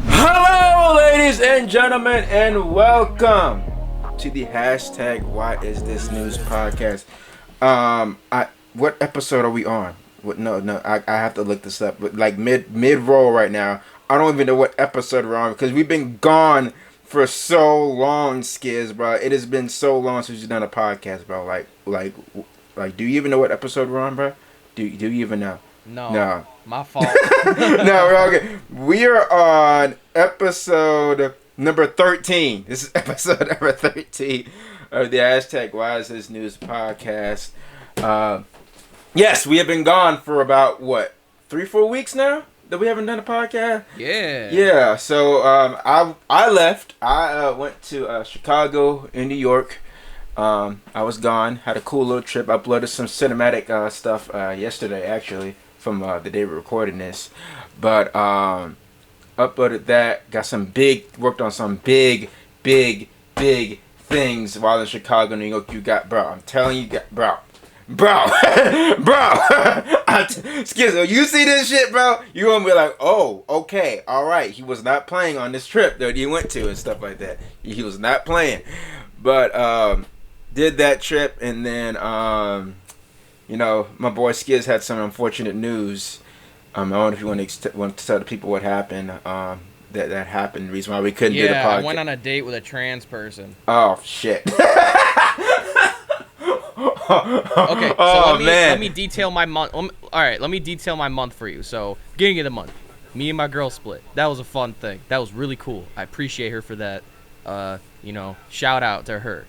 Hello, ladies and gentlemen, and welcome to the hashtag Why Is This News podcast. What episode are we on? I have to look this up. But like mid roll right now, I don't even know what episode we're on because we've been gone for so long, Skiz, bro. It has been so long since we've done a podcast, bro. Like, do you even know what episode we're on, bro? Do you even know? No. My fault. No, we're okay. We are on episode number 13. This is episode number 13 of the hashtag Why Is This News podcast. Yes, we have been gone for about, 3-4 weeks now that we haven't done a podcast? Yeah. Yeah, so I left. I went to Chicago and New York. I was gone. Had a cool little trip. I uploaded some cinematic stuff yesterday, actually, from the day we recorded this. But uploaded that. Worked on some big things while in Chicago, New York. You got, bro. I'm telling you, bro. Skizzo, you see this shit, bro? You're gonna be like, oh, okay, all right. He was not playing on this trip that he went to and stuff like that. He was not playing, but did that trip, and then my boy Skiz had some unfortunate news. I don't know if you want to tell the people what happened. That happened. The reason why we couldn't do the podcast. Yeah, I went on a date with a trans person. Oh shit. Okay, so let me detail my month. Let me detail my month for you. So, beginning of the month, me and my girl split. That was a fun thing. That was really cool. I appreciate her for that. Shout out to her.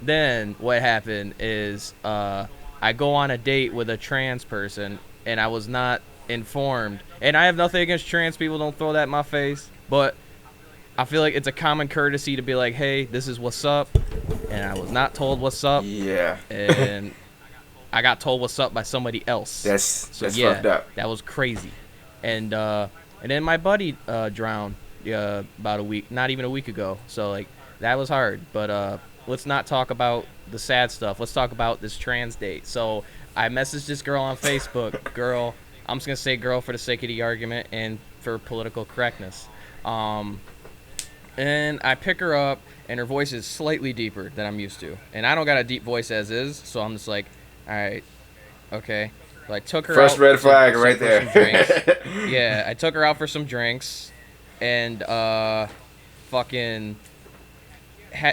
Then what happened is I go on a date with a trans person, and I was not informed. And I have nothing against trans people. Don't throw that in my face. But I feel like it's a common courtesy to be like, hey, this is what's up. And I was not told what's up. Yeah. And I got told what's up by somebody else. That's fucked up. That was crazy. And then my buddy drowned about a week, not even a week ago. So like that was hard. But let's not talk about the sad stuff. Let's talk about this trans date. So I messaged this girl on Facebook. Girl, I'm just gonna say girl for the sake of the argument and for political correctness. And I pick her up, and her voice is slightly deeper than I'm used to. And I don't got a deep voice as is, so I'm just like, all right, okay. So I took her First out red flag right there. Yeah, I took her out for some drinks, and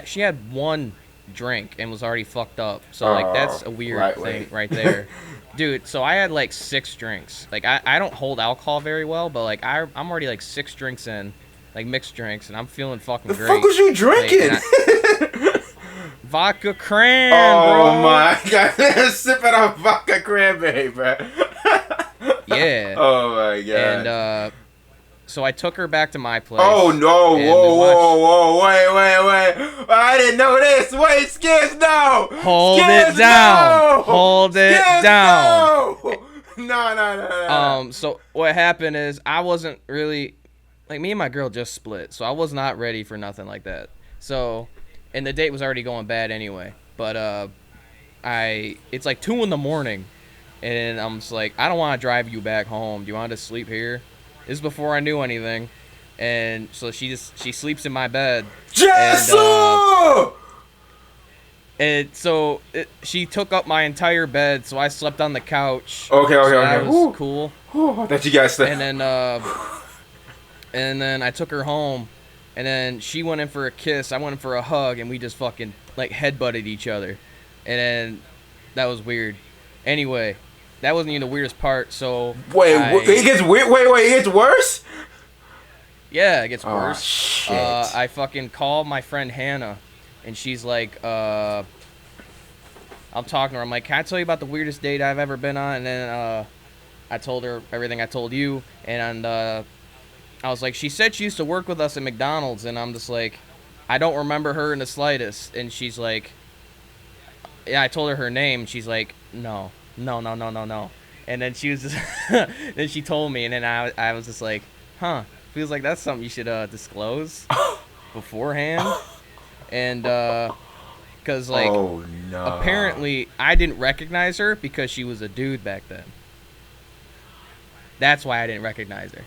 she had one drink and was already fucked up. So like that's a weird thing right there. Dude, so I had like 6 drinks. Like I don't hold alcohol very well, but like I'm already like 6 drinks in. Like mixed drinks, and I'm feeling fucking great. The fuck was you drinking? Vodka cran, bro. Oh my god, sipping on vodka cranberry, bro. Yeah. Oh my god. And so I took her back to my place. Oh no! Whoa! Wait! I didn't know this. Wait, Skiz, no! Hold Skiz, it down. No! Hold it Skiz, down. No. So what happened is I wasn't really. Like, me and my girl just split, so I was not ready for nothing like that. So, and the date was already going bad anyway. But, it's like 2 a.m, and I'm just like, I don't want to drive you back home. Do you want to sleep here? This is before I knew anything. And so she sleeps in my bed. Jessel! She took up my entire bed, so I slept on the couch. Okay. That was cool. That you guys slept. And then I took her home, and then she went in for a kiss, I went in for a hug, and we just fucking, like, headbutted each other. And then that was weird. Anyway, that wasn't even the weirdest part, so... It gets weird? Wait, it gets worse? Yeah, it gets worse. Shit. I fucking called my friend Hannah, and she's like, I'm talking to her, I'm like, can I tell you about the weirdest date I've ever been on? And then, I told her everything I told you, and I was like, she said she used to work with us at McDonald's, and I'm just like, I don't remember her in the slightest. And she's like, yeah, I told her name. She's like, no. And then she was just, then she told me, and then I was just like, huh, feels like that's something you should disclose beforehand. And because like, oh, no. apparently I didn't recognize her because she was a dude back then. That's why I didn't recognize her.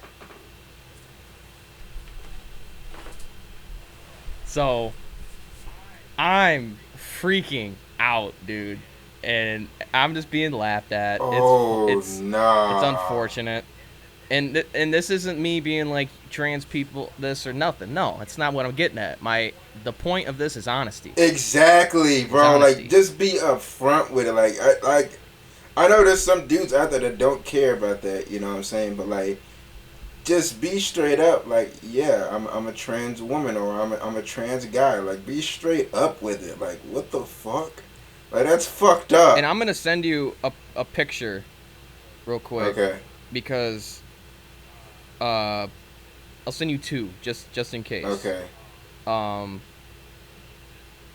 So I'm freaking out, dude, and I'm just being laughed at. It's unfortunate, and this isn't me being like trans people this or nothing. No, it's not what I'm getting at. The point of this is honesty. Exactly, bro. Like, just be upfront with it. Like I know there's some dudes out there that don't care about that. You know what I'm saying? But like, just be straight up. Like, yeah, I'm a trans woman, or I'm a trans guy. Like, be straight up with it. Like, what the fuck? Like, that's fucked up. And I'm gonna send you a picture, real quick. Okay. Because, I'll send you two just in case. Okay.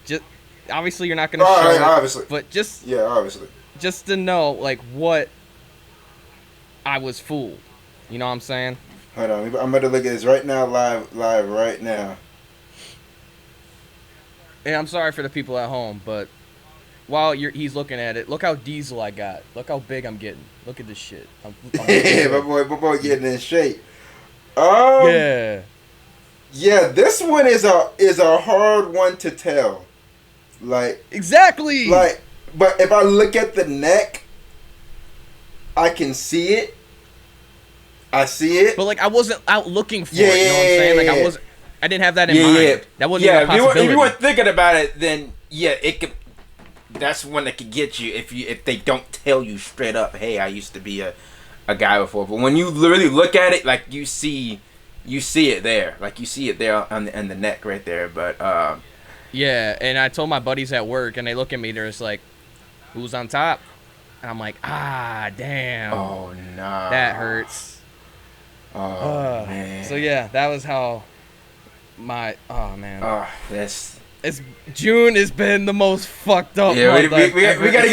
Just obviously you're not gonna show it, obviously. But obviously. Just to know like what I was fooled. You know what I'm saying? Hold on, I'm about to look at this right now, live right now. And I'm sorry for the people at home, but while he's looking at it, look how diesel I got. Look how big I'm getting. Look at this shit. I'm yeah, my boy getting in shape. Yeah, this one is a hard one to tell. Like, exactly. Like, but if I look at the neck, I can see it. I see it. But like, I wasn't out looking for it. You know what I'm saying? Like, I didn't have that in mind. Yeah. That wasn't even a possibility. If you weren't thinking about it, then yeah, it could. That's one that could get you if they don't tell you straight up, hey, I used to be a guy before. But when you really look at it, like you see it there, like you see it there on the neck right there. But yeah, and I told my buddies at work, and they look at me, they're just like, "Who's on top?" And I'm like, "Ah, damn. Oh no, that hurts." Oh man. So yeah, that was how man. June has been the most fucked up. Yeah, we gotta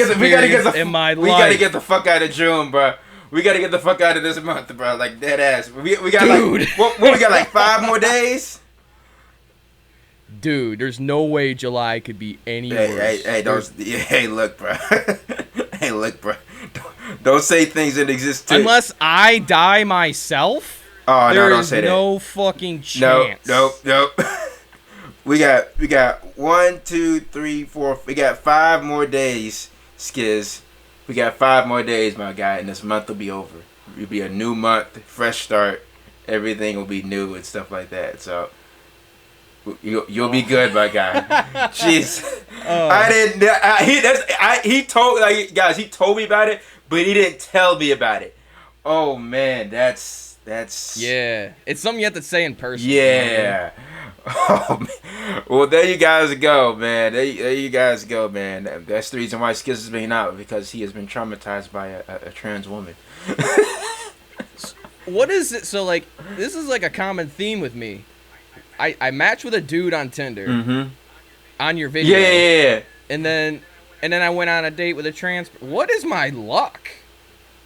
get the fuck out of June, bro. We gotta get the fuck out of this month, bro. Like, dead ass. We got Dude. like what we got, like 5 more days. Dude, there's no way July could be any worse. Hey, look, bro. Hey, look, bro. Don't say things that exist too. Unless I die myself. Oh no! Don't say that. There's no fucking chance. Nope. We got 1, 2, 3, 4. We got 5 more days, Skiz. We got 5 more days, my guy, and this month will be over. It'll be a new month, fresh start. Everything will be new and stuff like that. So you'll be good, my guy. Jeez, he told me about it, but he didn't tell me about it. Oh man, that's yeah. It's something you have to say in person. Yeah. Oh, man. Well, there you guys go, man. There you guys go, man. That's the reason why Skiz has been out, because he has been traumatized by a trans woman. What is it? So, like, this is like a common theme with me. I matched with a dude on Tinder on your video. Yeah. And then I went on a date with a trans. What is my luck?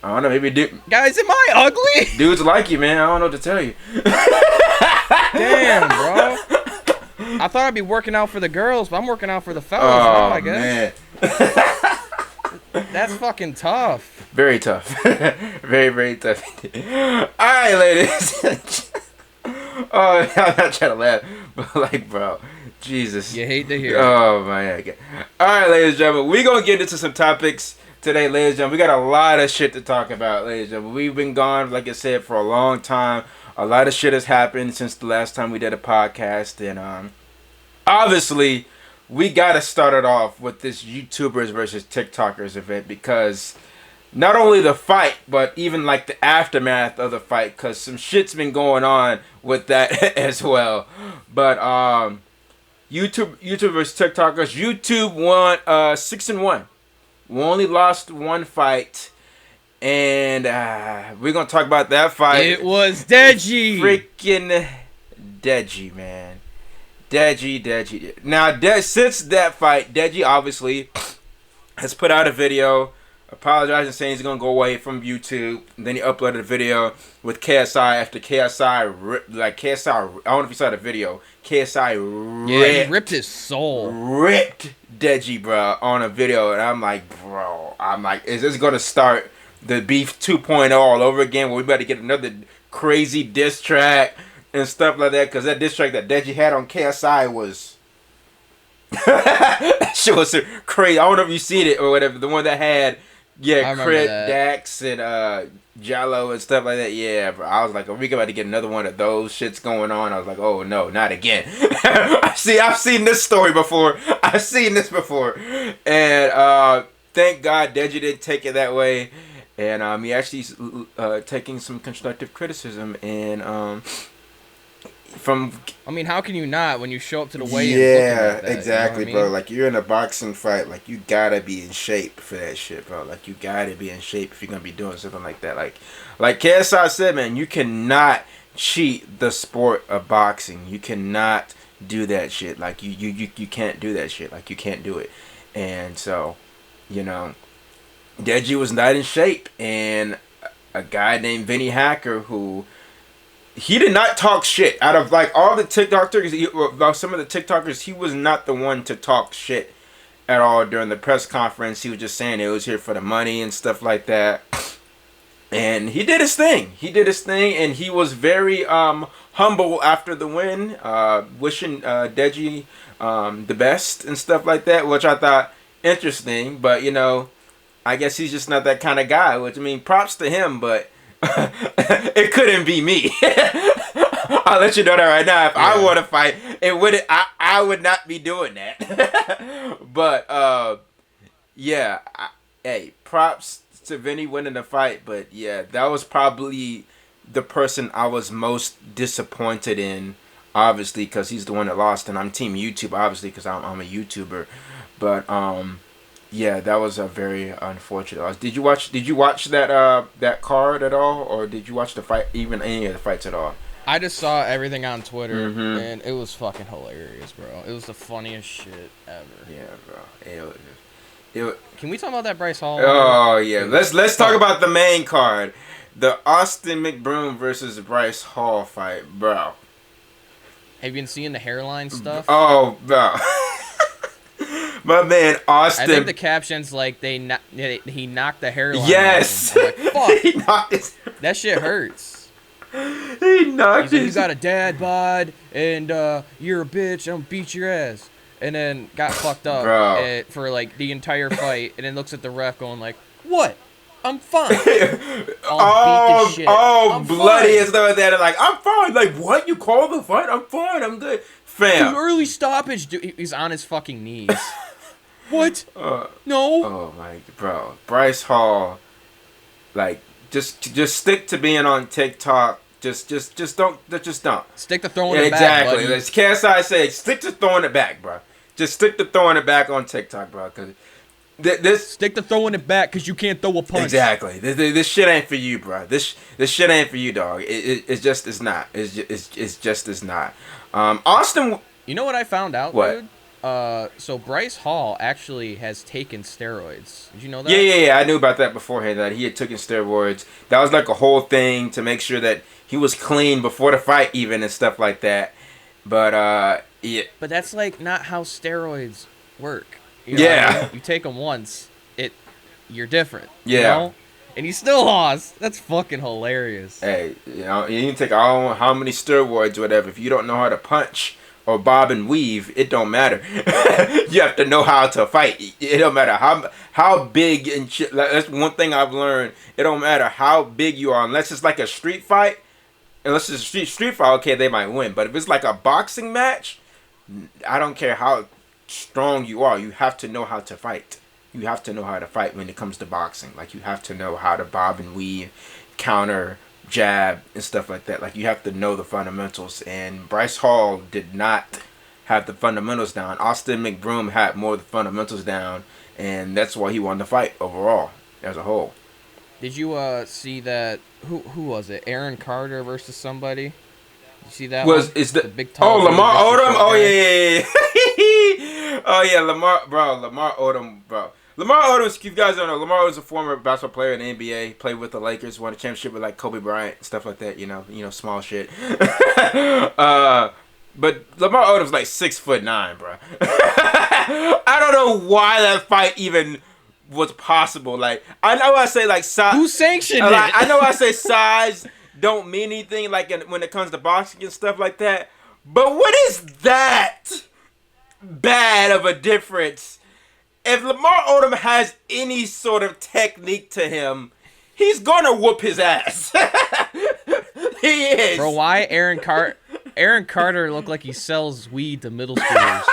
I don't know. Maybe guys, am I ugly? Dudes like you, man. I don't know what to tell you. Damn, bro. I thought I'd be working out for the girls, but I'm working out for the fellas now, I guess. Man. That's fucking tough. Very tough. Very, very tough. Alright, ladies. Oh, I'm not trying to laugh, but like, bro, Jesus. You hate to hear it. Oh, my God. Alright, ladies and gentlemen, we're going to get into some topics today, ladies and gentlemen. We got a lot of shit to talk about, ladies and gentlemen. We've been gone, like I said, for a long time. A lot of shit has happened since the last time we did a podcast, and obviously we gotta start it off with this YouTubers versus TikTokers event, because not only the fight, but even like the aftermath of the fight, because some shit's been going on with that as well. But YouTube versus TikTokers. YouTube won 6-1. We only lost one fight. And we're going to talk about that fight. It was Deji. Freaking Deji, man. Deji. Now, since that fight, Deji obviously has put out a video apologizing, saying he's gonna go away from YouTube. And then he uploaded a video with KSI after KSI I don't know if you saw the video. KSI he ripped his soul. Ripped Deji, bro, on a video, and I'm like, is this gonna start the beef 2.0 all over again? Where we better get another crazy diss track and stuff like that? Because that diss track that Deji had on KSI was. That shit was crazy. I don't know if you seen it or whatever. The one that had Crit, Dax, and Jello and stuff like that. Yeah, bro. I was like, are we about to get another one of those shits going on? I was like, oh no, not again. I've seen this story before. I've seen this before. And thank God Deji didn't take it that way. And he actually taking some constructive criticism and I mean, how can you not when you show up to the weigh-in? Yeah, like that, exactly, you know what I mean? bro. Like, you're in a boxing fight. Like, you gotta be in shape for that shit, bro. Like, you gotta be in shape if you're gonna be doing something like that. Like KSI said, man, you cannot cheat the sport of boxing. You cannot do that shit. Like, you can't do that shit. Like, you can't do it. And so, you know, Deji was not in shape. And a guy named Vinny Hacker, who... he did not talk shit. Out of like all the TikTokers, about some of the TikTokers, he was not the one to talk shit at all during the press conference. He was just saying it was here for the money and stuff like that. And he did his thing. And he was very humble after the win, wishing Deji the best and stuff like that, which I thought interesting. But, you know, I guess he's just not that kind of guy, which, I mean, props to him, but it couldn't be me. I'll let you know that right now. If I want to fight, it wouldn't. I would not be doing that. But hey, props to Vinny winning the fight. But yeah, that was probably the person I was most disappointed in. Obviously, because he's the one that lost, and I'm Team YouTube. Obviously, because I'm a YouTuber. But yeah, that was a very unfortunate loss. Did you watch that card at all, or did you watch the fight, even any of the fights at all? I just saw everything on Twitter, and it was fucking hilarious, bro. It was the funniest shit ever. Yeah, bro. Can we talk about that Bryce Hall? Oh yeah, let's talk about the main card, the Austin McBroom versus Bryce Hall fight, bro. Have you been seeing the hairline stuff? Oh, bro. My man Austin. I think the caption's like he knocked the hairline. Yes. Off him. Like, fuck. He knocked his. That shit hurts. He knocked his. You got a dad bod and you're a bitch. I'm gonna beat your ass. And then got fucked up for like the entire fight. And then looks at the ref going like, "What? I'm fine." I'm bloody fine. And stuff like that. And like, I'm fine. Like, what? You call the fight? I'm fine. I'm good. Fam. Early stoppage. Dude, he's on his fucking knees. What? No. Oh my, bro. Bryce Hall, like, just stick to being on TikTok. Just don't. Stick to throwing it back. Exactly. As KSI said, stick to throwing it back, bro. Just stick to throwing it back on TikTok, bro. Cause stick to throwing it back, cause you can't throw a punch. Exactly. This shit ain't for you, bro. This shit ain't for you, dog. It's just is not. It's just is not. Austin. You know what I found out, what? Dude? So Bryce Hall actually has taken steroids. Did you know that? Yeah. I knew about that beforehand, that he had taken steroids. That was like a whole thing to make sure that he was clean before the fight even and stuff like that. But, yeah. But that's like not how steroids work. You know what I mean? You take them once, you're different. Yeah. You know? And he still lost. That's fucking hilarious. Hey, you know, you can take how many steroids or whatever. If you don't know how to punch or bob and weave, it don't matter. You have to know how to fight. It don't matter how big and shit. That's one thing I've learned. It don't matter how big you are, unless it's like a street fight. Unless it's a street fight, okay, they might win. But if it's like a boxing match, I don't care how strong you are. You have to know how to fight. You have to know how to fight when it comes to boxing. Like, you have to know how to bob and weave, counter, jab, and stuff like that. Like, you have to know the fundamentals. And Bryce Hall did not have the fundamentals down. Austin McBroom had more of the fundamentals down, and that's why he won the fight overall as a whole. Did you see that? Who was it? Aaron Carter versus somebody? You see that? Is the big tall Lamar Odom? Oh yeah. Oh yeah, Lamar Odom, bro. Lamar Odom, if you guys don't know, Lamar was a former basketball player in the NBA, played with the Lakers, won a championship with like Kobe Bryant, stuff like that. You know, small shit. But Lamar Odom's like 6'9", bro. I don't know why that fight even was possible. Like, I know I say like size. Who sanctioned it? I know I say size don't mean anything like when it comes to boxing and stuff like that. But what is that bad of a difference? If Lamar Odom has any sort of technique to him, he's gonna whoop his ass. He is. Bro, why Aaron Carter looked like he sells weed to middle schoolers?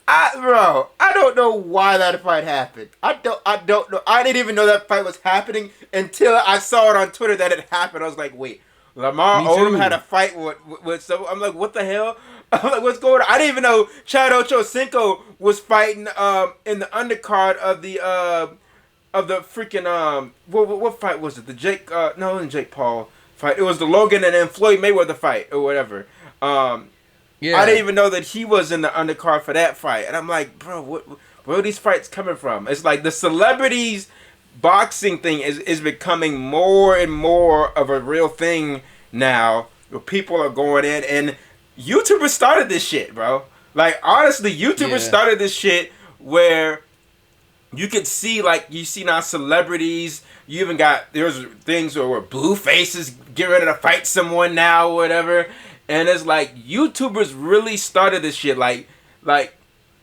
I don't know why that fight happened. I don't know. I didn't even know that fight was happening until I saw it on Twitter that it happened. I was like, wait, Lamar Odom had a fight with so I'm like, what the hell? I'm like, what's going on? I didn't even know Chad Ochocinco was fighting in the undercard of the freaking what fight was it? The Jake no, it wasn't Jake Paul fight. It was the Logan and then Floyd Mayweather fight or whatever. Yeah. I didn't even know that he was in the undercard for that fight. And I'm like, bro, where are these fights coming from? It's like the celebrities boxing thing is becoming more and more of a real thing now, where people are going in, and YouTubers started this shit, bro. Like, honestly, YouTubers started this shit where you could see, like, you see now celebrities. You even got, there's things where Blueface is getting ready to fight someone now or whatever. And it's like, YouTubers really started this shit. Like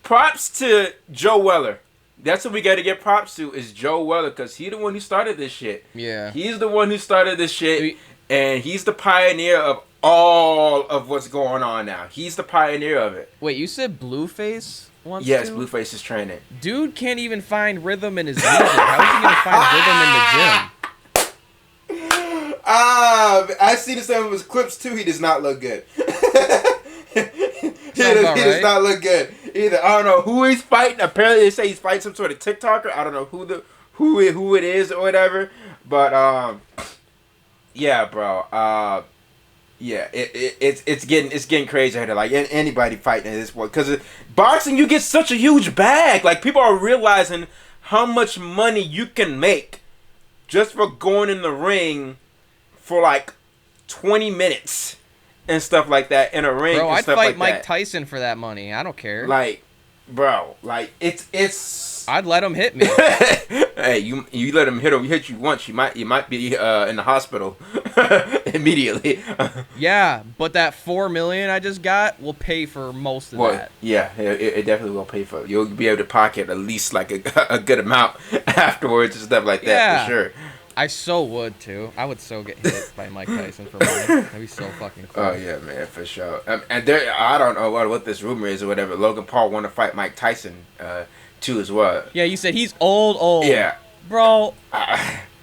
props to Joe Weller. That's what we got to get props to, is Joe Weller, because he's the one who started this shit. Yeah. He's the one who started this shit, and he's the pioneer of all of what's going on now. He's the pioneer of it. Wait, you said Blueface once? Yes, Blueface is training. Dude can't even find rhythm in his music. How is he going to find rhythm in the gym? I seen some of his clips too. He does not look good. He does not look good either. I don't know who he's fighting. Apparently they say he's fighting some sort of TikToker. I don't know who it is or whatever. But yeah, bro. Yeah, it's getting crazy here. Like anybody fighting at this point, because boxing, you get such a huge bag. Like, people are realizing how much money you can make just for going in the ring for like 20 minutes and stuff like that in a ring. Bro, and I'd stuff fight like Mike that. Tyson for that money. I don't care. Like, bro, like it's. I'd let him hit me. Hey, you let him hit you once, you might be in the hospital immediately. Yeah, but that $4 million I just got will pay for most of that. Yeah, it definitely will pay for it. You'll be able to pocket at least like a good amount afterwards and stuff like that, for sure. I so would too. I would so get hit by Mike Tyson for money. That'd be so fucking cool. Oh yeah, man, for sure. And there, I don't know what this rumor is or whatever. Logan Paul want to fight Mike Tyson too as well. Yeah, you said he's old. Yeah, bro.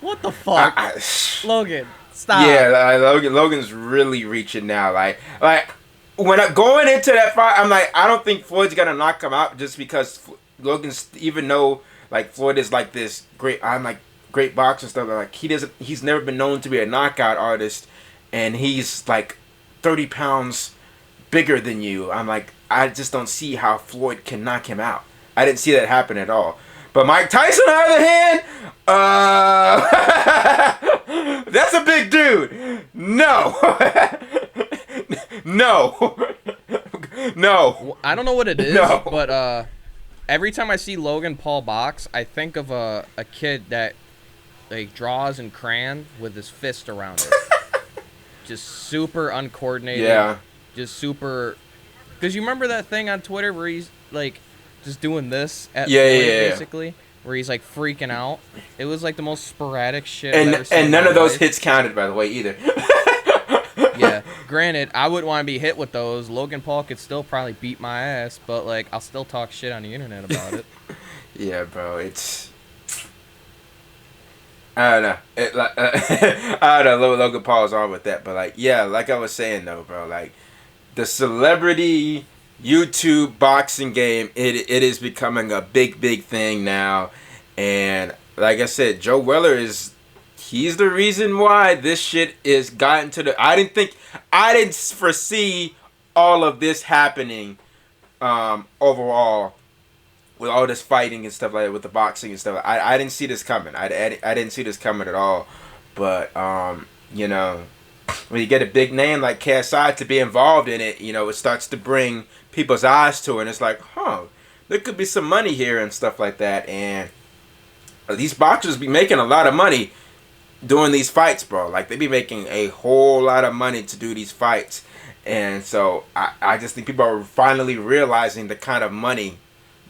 What the fuck, Logan? Stop. Yeah, Logan's really reaching now. Like when I'm going into that fight, I'm like, I don't think Floyd's gonna knock him out, just because Logan's, even though like Floyd is like this great boxer and stuff, like he's never been known to be a knockout artist, and he's like 30 pounds bigger than you. I'm like, I just don't see how Floyd can knock him out. I didn't see that happen at all. But Mike Tyson, on the other hand, that's a big dude. No. No. I don't know what it is, but every time I see Logan Paul box, I think of a kid that like draws in crayon with his fist around it. Just super uncoordinated. Yeah. Just super. Because you remember that thing on Twitter where he's like just doing this at basically, where he's like freaking out. It was like the most sporadic shit. And none of those hits counted, by the way, either. Yeah. Granted, I wouldn't want to be hit with those. Logan Paul could still probably beat my ass, but like I'll still talk shit on the internet about it. Yeah, bro. It's. I don't know. I don't know. Logan Paul's on with that, but like, yeah, like I was saying though, bro, like the celebrity YouTube boxing game, it is becoming a big thing now, and like I said, Joe Weller is he's the reason why this shit is gotten to the. I didn't foresee all of this happening. Overall, with all this fighting and stuff like that, with the boxing and stuff, I didn't see this coming. I didn't see this coming at all. But you know, when you get a big name like KSI to be involved in it, you know, it starts to bring people's eyes to it. And it's like, there could be some money here and stuff like that. And these boxers be making a lot of money doing these fights, bro. Like, they be making a whole lot of money to do these fights. And so I just think people are finally realizing the kind of money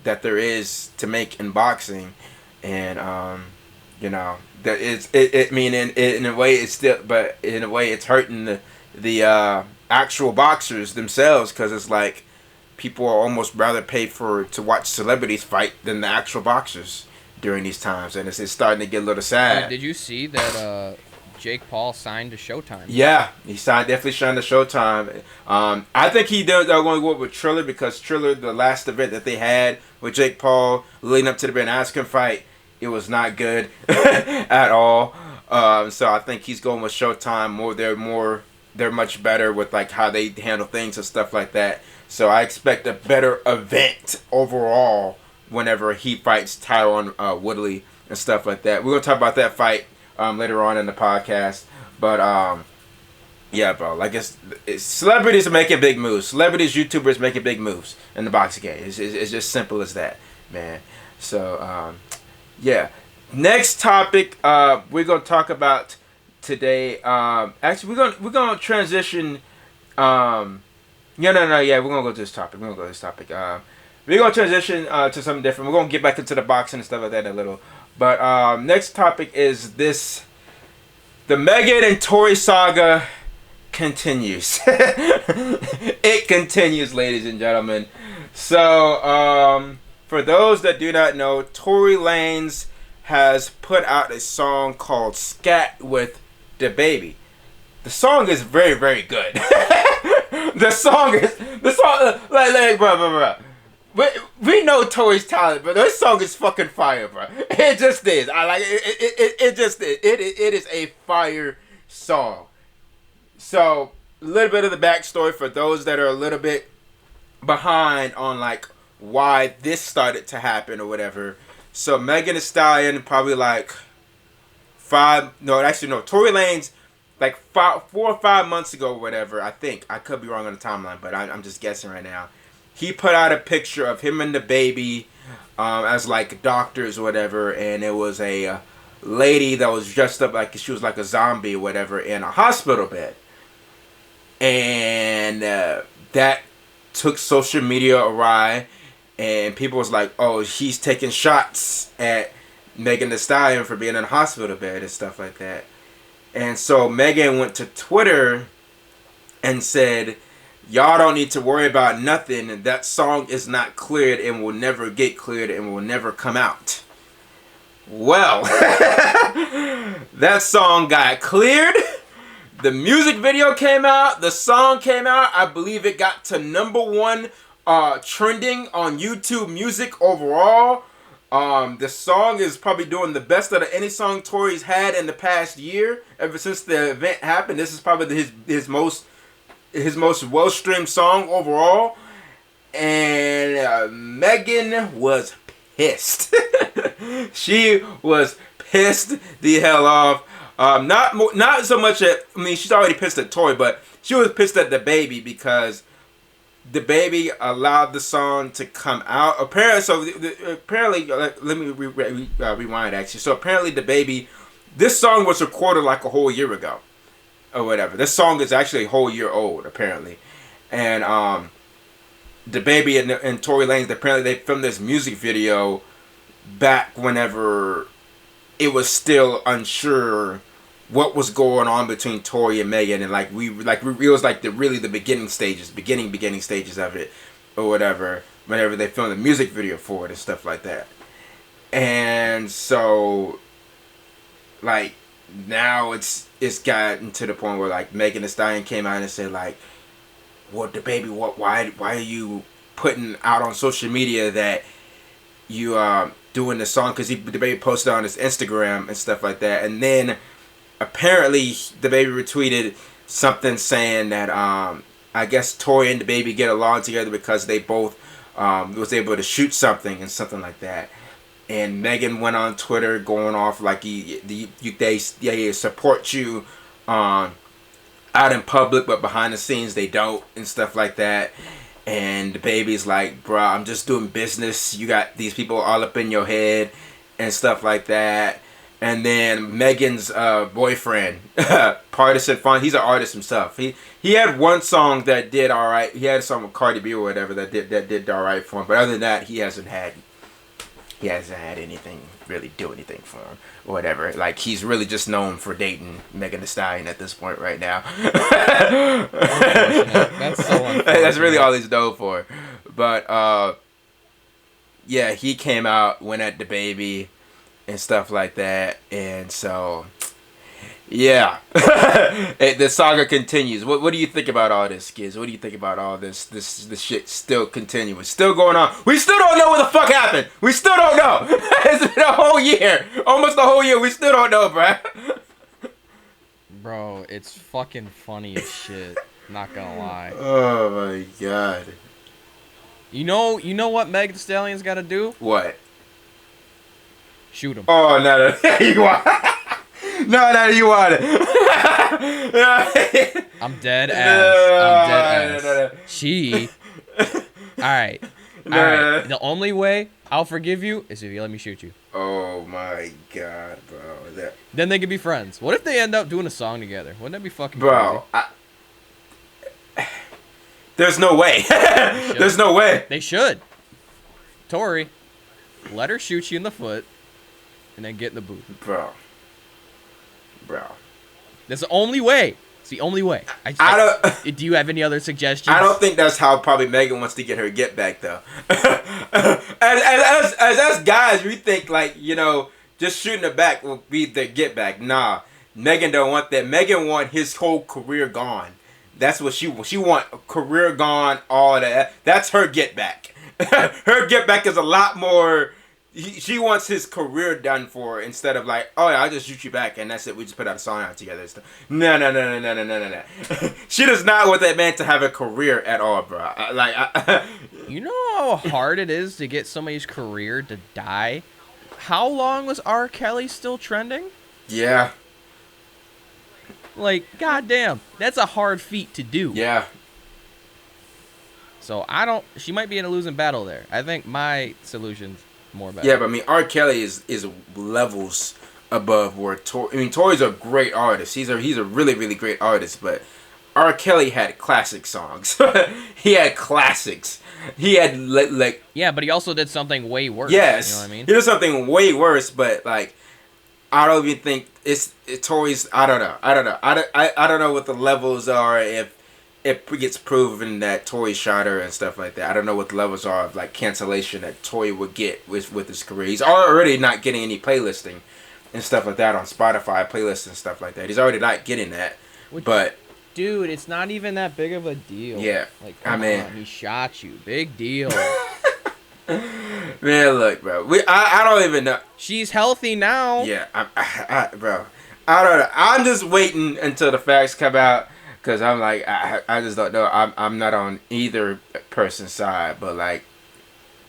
that there is to make in boxing. And you know, that I mean, in a way it's still, but in a way it's hurting the actual boxers themselves, because it's like people are almost rather pay to watch celebrities fight than the actual boxers during these times, and it's starting to get a little sad. Did you see that Jake Paul signed to Showtime? Yeah, he definitely signed to Showtime. I think they're going to go with Triller, because Triller, the last event that they had with Jake Paul leading up to the Ben Askren fight, it was not good at all. So I think he's going with Showtime. They're much better with like how they handle things and stuff like that. So I expect a better event overall whenever he fights Tyron Woodley and stuff like that. We're gonna talk about that fight later on in the podcast. But yeah, bro, like it's celebrities are making big moves. Celebrities, YouTubers making big moves in the boxing game. It's just simple as that, man. So yeah. Next topic we're gonna talk about today. Actually, we're gonna transition. Yeah, we're gonna go to this topic. We're gonna transition to something different. We're gonna get back into the boxing and stuff like that in a little. But next topic is this: the Megan and Tory saga continues. It continues, ladies and gentlemen. So for those that do not know, Tory Lanez has put out a song called "Scat" with Dababy. The song is very, very good. the song, like, bro. We know Tory's talent, but this song is fucking fire, bro. It just is. I like it. It just is. It is a fire song. So, a little bit of the backstory for those that are a little bit behind on like why this started to happen or whatever. So Megan Thee Stallion probably like Tory Lanez like 4 or 5 months ago or whatever, I think. I could be wrong on the timeline, but I'm just guessing right now. He put out a picture of him and Dababy as like doctors or whatever, and it was a lady that was dressed up like she was like a zombie or whatever in a hospital bed. And that took social media awry, and people was like, oh, he's taking shots at Megan Thee Stallion for being in a hospital bed and stuff like that. And so Megan went to Twitter and said, y'all don't need to worry about nothing. That song is not cleared and will never get cleared and will never come out. Well, that song got cleared. The music video came out. The song came out. I believe it got to #1 trending on YouTube Music overall. The song is probably doing the best out of any song Tory's had in the past year. Ever since the event happened, this is probably his most well-streamed song overall. And Megan was pissed. She was pissed the hell off. Not so much at, I mean, she's already pissed at Tory, but she was pissed at Dababy because Dababy allowed the song to come out. Apparently, let me rewind actually. So apparently Dababy, this song was recorded like a whole year ago, or whatever. This song is actually a whole year old apparently, and Dababy and Tory Lanez, apparently they filmed this music video back whenever it was still unsure what was going on between Tory and Megan, and it was like the beginning stages of it or whatever, whenever they filmed the music video for it and stuff like that. And so like now it's gotten to the point where like Megan Thee Stallion came out and said like, what Dababy, why are you putting out on social media that you doing the song? Because Dababy posted on his Instagram and stuff like that, and then apparently Dababy retweeted something saying that I guess Tory and Dababy get along together because they both was able to shoot something and something like that. And Megan went on Twitter going off like they support you out in public, but behind the scenes they don't and stuff like that. And the baby's like, bro, I'm just doing business. You got these people all up in your head and stuff like that. And then Megan's boyfriend, Partisan Fun, he's an artist himself. He had one song that did all right. He had a song with Cardi B or whatever that did all right for him. But other than that, he hasn't had anything really do anything for him or whatever. Like, he's really just known for dating Megan Thee Stallion at this point right now. That's so unfortunate. That's really all he's known for. But yeah, he came out, went at Dababy and stuff like that, and so yeah. The saga continues. What do you think about all this, kids? What do you think about all this shit still continuing, still going on? We still don't know what the fuck happened. We still don't know. It's been a whole year, almost a whole year. We still don't know, bruh. Bro, it's fucking funny as shit. Not gonna lie. Oh my god. You know what Meg Thee Stallion's got to do? What? Shoot him. Oh no, you want? No, you want it. I'm dead ass. No. She. All right. The only way I'll forgive you is if you let me shoot you. Oh my god, bro. Then they could be friends. What if they end up doing a song together? Wouldn't that be fucking bro? crazy? There's no way. There's no way. They should. Tori, let her shoot you in the foot, and then get in the booth. Bro. That's the only way. It's the only way. I don't. Do you have any other suggestions? I don't think that's how probably Megan wants to get her get back though. as us guys, we think like, you know, just shooting her back will be the get back. Nah, Megan don't want that. Megan want his whole career gone. That's what she want. A career gone, all that. That's her get back. Her get back is a lot more. She wants his career done for instead of like, oh yeah, I'll just shoot you back and that's it. We just put out a song out together. No. She does not want that man to have a career at all, bro. You know how hard it is to get somebody's career to die? How long was R. Kelly still trending? Yeah. Like, goddamn, that's a hard feat to do. Yeah. So she might be in a losing battle there. I think my solution's more better. Yeah, but I mean, R. Kelly is levels above where Tory. I mean, Tory's a great artist. He's a really, really great artist. But R. Kelly had classic songs. He had classics. He had like. Yeah, but he also did something way worse. Yes, you know what I mean. He did something way worse. But like, I don't even think it's Tory's. I don't know. I don't know what the levels are if it gets proven that Tory shot her and stuff like that. I don't know what the levels are of like cancellation that Tory would get with his career. He's already not getting any playlisting and stuff like that on Spotify, playlists and stuff like that. He's already not getting that. But dude, it's not even that big of a deal. Yeah, like come on, he shot you. Big deal. Man, look, bro. I don't even know. She's healthy now. Yeah, bro. I don't know. I'm just waiting until the facts come out. Cause I'm like, I just don't know. I'm not on either person's side, but like,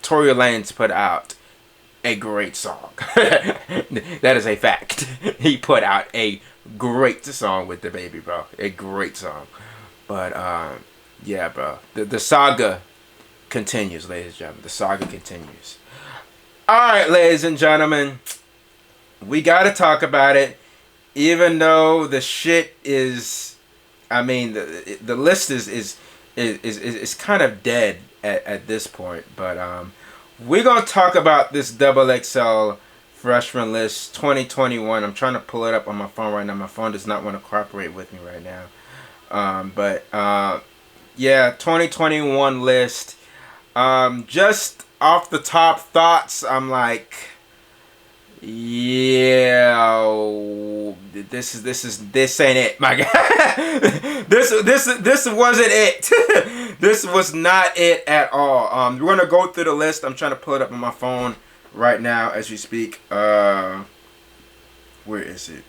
Tory Lanez put out a great song. That is a fact. He put out a great song with Dababy, bro. A great song. But yeah, bro. The saga continues, ladies and gentlemen. The saga continues. All right, ladies and gentlemen, we gotta talk about it, even though the shit is. I mean, the list is kind of dead at this point, but we're gonna talk about this XXL freshman list 2021. I'm trying to pull it up on my phone right now. My phone does not want to cooperate with me right now, but yeah, 2021 list. Just off the top thoughts, I'm like. Yeah, this ain't it, my guy. This wasn't it. This was not it at all. We're gonna go through the list. I'm trying to pull it up on my phone right now as we speak. Where is it?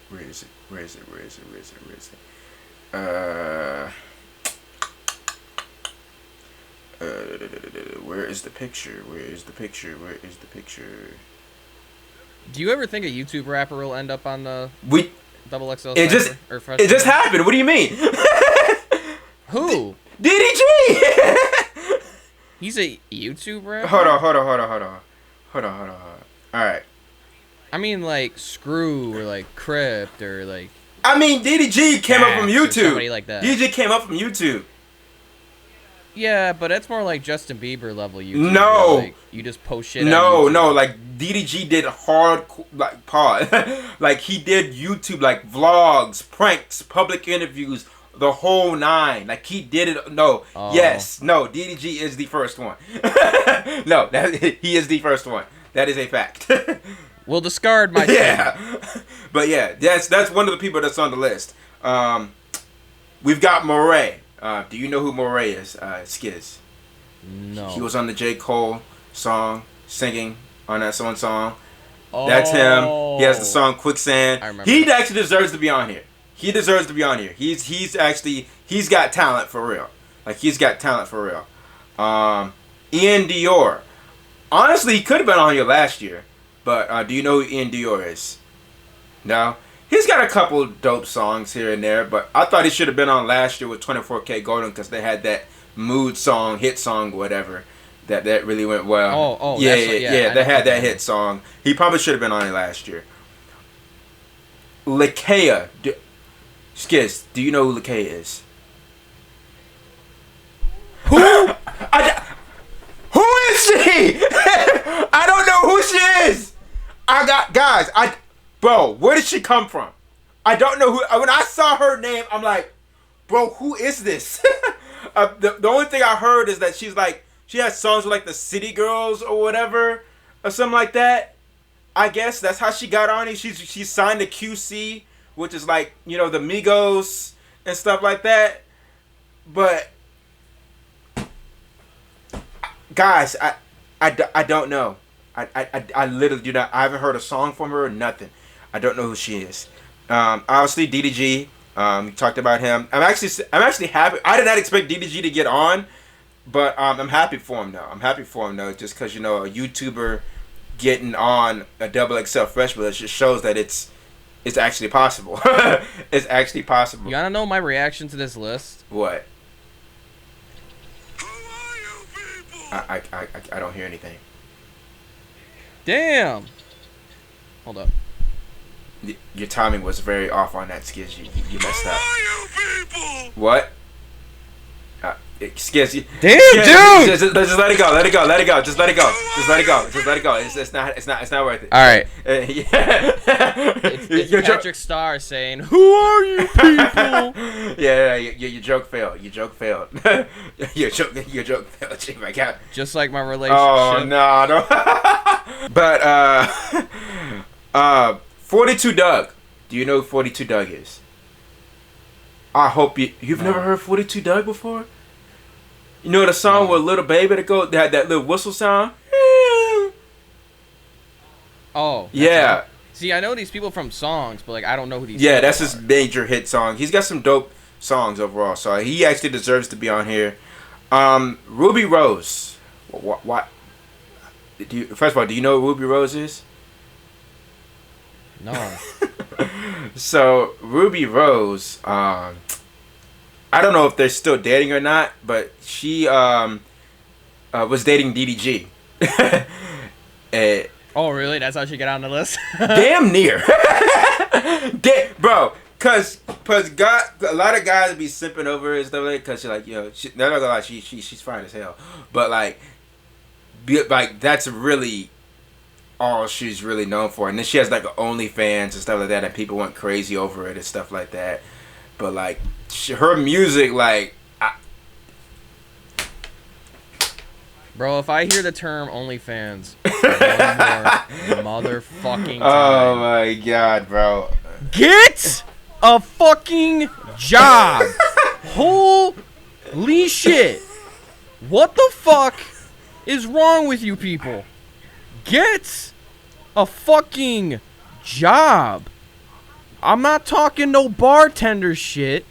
Where is it? Where is it? Where is it? Where is it? Where is it? Where is the picture? Where is the picture? Where is the picture? Do you ever think a YouTube rapper will end up on the XXL? It just happened. What do you mean? Who? DDG. He's a YouTube rapper. Hold on. All right. I mean, like Screw or like Crypt or like. I mean, DDG came up from YouTube. Somebody like that. DDG came up from YouTube. Yeah, but it's more like Justin Bieber level YouTube. No. Like, you just post shit. No. Like DDG did hard, like pod, like he did YouTube, like vlogs, pranks, public interviews, the whole nine. Like he did it. No. Oh. Yes. No. DDG is the first one. No, he is the first one. That is a fact. We'll discard my. Yeah. But yeah, that's one of the people that's on the list. We've got Moray. Do you know who Moray is, Skiz? No. He was on the J. Cole song, singing on that song. Oh. That's him. He has the song Quicksand. I remember. He actually deserves to be on here. He's got talent for real. Like, he's got talent for real. Ian Dior. Honestly, he could have been on here last year. But do you know who Ian Dior is? No? He's got a couple dope songs here and there, but I thought he should have been on last year with 24K Golden because they had that mood song, hit song, whatever, that really went well. Yeah. They had that hit song. He probably should have been on it last year. Lakea. Skiz, do you know who Lakea is? Who? Who is she? I don't know who she is. Bro, where did she come from? I don't know who. When I saw her name, I'm like, bro, who is this? The only thing I heard is that she has songs with like the City Girls or whatever, or something like that. I guess that's how she got on it. She's signed to QC, which is like, you know, the Migos and stuff like that. But guys, I don't know. I literally do not. I haven't heard a song from her or nothing. I don't know who she is. Obviously DDG. We talked about him. I'm actually happy. I did not expect DDG to get on, but I'm happy for him though. Just because, you know, a YouTuber getting on a XXL Freshman, it just shows that it's actually possible. It's actually possible. You wanna know my reaction to this list? What? I don't hear anything. Damn. Hold up. Your timing was very off on that, Skiz. You messed up. What? Skiz. Damn, Skiz, dude. Just let it go. Just let it go. It's not worth it. All right. Yeah. It's Patrick Starr saying, "Who are you people?" Yeah. Your joke failed. Your joke failed. Your joke failed. Oh my God. Just like my relationship. Oh no. But 42 Doug. Do you know who 42 Doug is? I hope you've never heard 42 Doug before? You know the song with Little Baby that had that little whistle sound? Oh. Yeah. See, I know these people from songs, but like I don't know who these people that's his major hit song. He's got some dope songs overall, so he actually deserves to be on here. Ruby Rose. What? First of all, do you know who Ruby Rose is? No. So Ruby Rose, I don't know if they're still dating or not, but she was dating DDG. Oh really? That's how she got on the list? Damn near. Bro, cause a lot of guys be simping over her and stuff like that, cause she's like, you know, they're not gonna lie, she's fine as hell, but like that's really all she's really known for. And then she has like OnlyFans and stuff like that, and people went crazy over it and stuff like that. But like her music, like bro, if I hear the term OnlyFans one more motherfucking time, oh my God, bro, get a fucking job. Holy shit, what the fuck is wrong with you people? Get a fucking job. I'm not talking no bartender shit.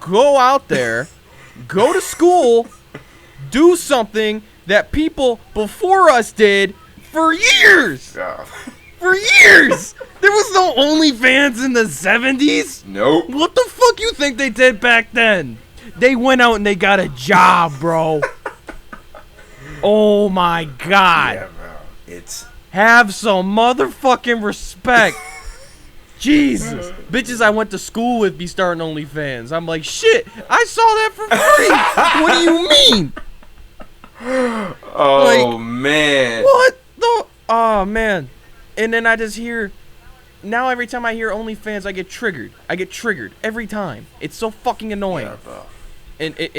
Go out there, go to school, do something that people before us did for years. For years. There was no OnlyFans in the 70s. Nope. What the fuck you think they did back then? They went out and they got a job, bro. Oh my God. Yeah, bro. It's... Have some motherfucking respect. Jesus. Bitches I went to school with be starting OnlyFans. I'm like, shit, I saw that for free. What do you mean? Oh, like, man. What the? Oh, man. And then I just hear, now every time I hear OnlyFans, I get triggered. I get triggered every time. It's so fucking annoying. Yeah, bro. And it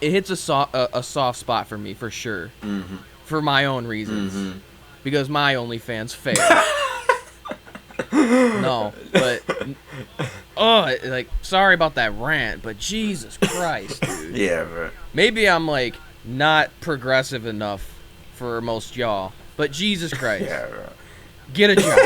hits a soft spot for me, for sure. Mm-hmm. For my own reasons. Mm-hmm. Because my OnlyFans failed. No, but like, sorry about that rant, but Jesus Christ, dude. Yeah, bro. Maybe I'm like not progressive enough for most y'all, but Jesus Christ. Yeah, bro. Get a job.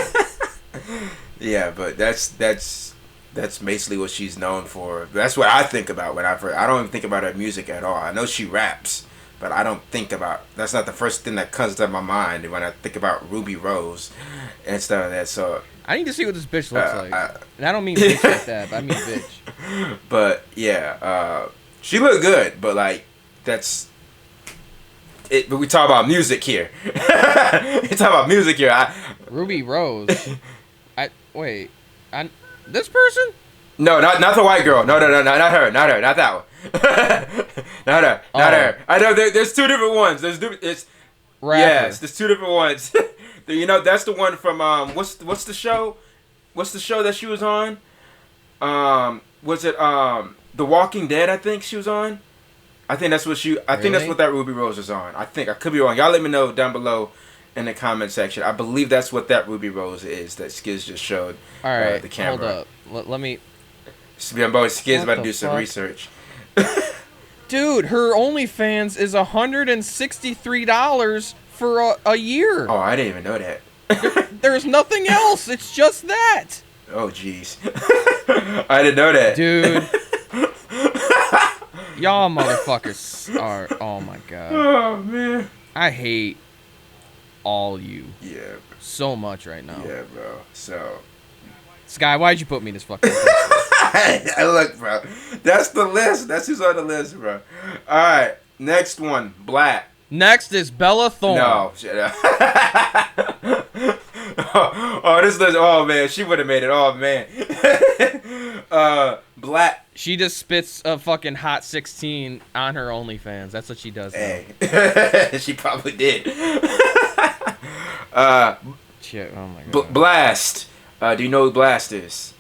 Yeah, but that's basically what she's known for. That's what I think about when I don't even think about her music at all. I know she raps, but I don't think about, that's not the first thing that comes to my mind when I think about Ruby Rose and stuff like that. So I need to see what this bitch looks like. And I don't mean bitch like that, but I mean bitch. But yeah, she looked good, but like that's it. But we talk about music here. We talk about music here. Ruby Rose. This person? No, not the white girl. No, not her, not that one. not her. I know there's two different ones. It's rapper. Yes, there's two different ones. You know, that's the one from what's the show? What's the show that she was on? Was it The Walking Dead? I think she was on. I think that's what that's what that Ruby Rose was on. I think I could be wrong. Y'all let me know down below in the comment section. I believe that's what that Ruby Rose is that Skiz just showed. All right, the camera. hold up. Let me. Skiz about to do some research. Dude, her OnlyFans is $163 for a year. Oh, I didn't even know that. There's nothing else. It's just that. Oh, jeez. I didn't know that. Dude. Y'all motherfuckers are... Oh, my God. Oh, man. I hate all you. Yeah. So much right now. Yeah, bro. So... Sky, why'd you put me this fucking... Look, bro. That's the list. That's who's on the list, bro. All right. Next one. Black. Next is Bella Thorne. No, shut up. Oh, this list. Oh, man. She would have made it. Oh, man. Black. She just spits a fucking hot 16 on her OnlyFans. That's what she does now. Hey. She probably did. Shit, oh my God. Blast. Do you know who Blast is?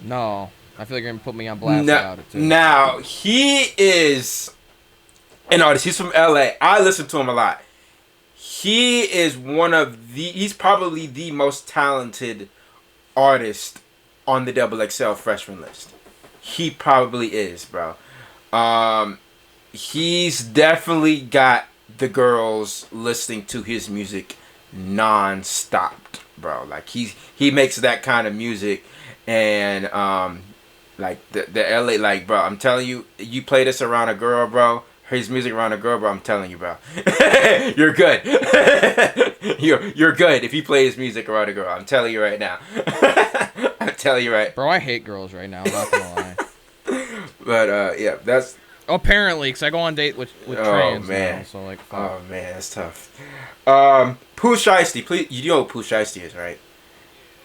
No. I feel like you're going to put me on blast about it, too. Now, he is an artist. He's from LA. I listen to him a lot. He is he's probably the most talented artist on the XXL freshman list. He probably is, bro. He's definitely got the girls listening to his music non-stop, bro. Like he makes that kind of music, and like the LA, like, bro, I'm telling you, you play this around a girl, bro. His music around a girl, bro. I'm telling you, bro. You're good. You're good if you play his music around a girl. I'm telling you right now. I'm telling you right. Bro, I hate girls right now. I'm not gonna lie. But yeah, that's apparently because I go on date with trans man. now, so like. Fuck. Oh man, that's tough. Pooh Shiesty, please. You know who Pooh Shiesty is, right?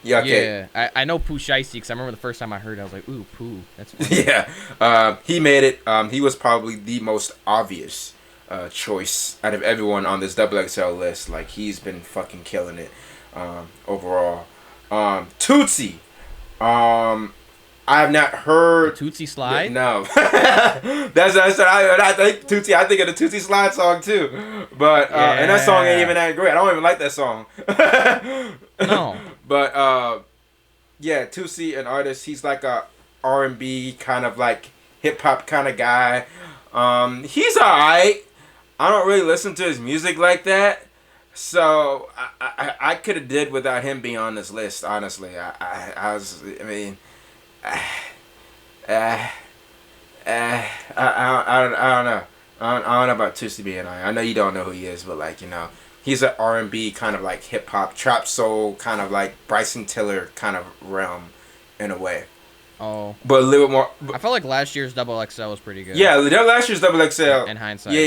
Yeah, okay. Yeah, I know Pooh Shiesty because I remember the first time I heard it, I was like, ooh, Pooh, that's funny. Yeah, he made it. He was probably the most obvious choice out of everyone on this XXL list. Like, he's been fucking killing it overall. Tootsie. I have not heard... Tootsie Slide? No. I think Tootsie. I think of the Tootsie Slide song, too. But, and that song ain't even that great. I don't even like that song. No. But, yeah, Tootsie, an artist, he's like a R&B kind of like hip-hop kind of guy. He's alright. I don't really listen to his music like that. So I could have did without him being on this list. Honestly, I mean, I don't know. I don't know about Tootsie being on. I know you don't know who he is, but like, you know, he's an R&B kind of like hip hop, trap soul kind of like Bryson Tiller kind of realm, in a way. Oh. But a little bit more. I felt like last year's XXL was pretty good. Yeah, last year's XXL. In hindsight. Yeah.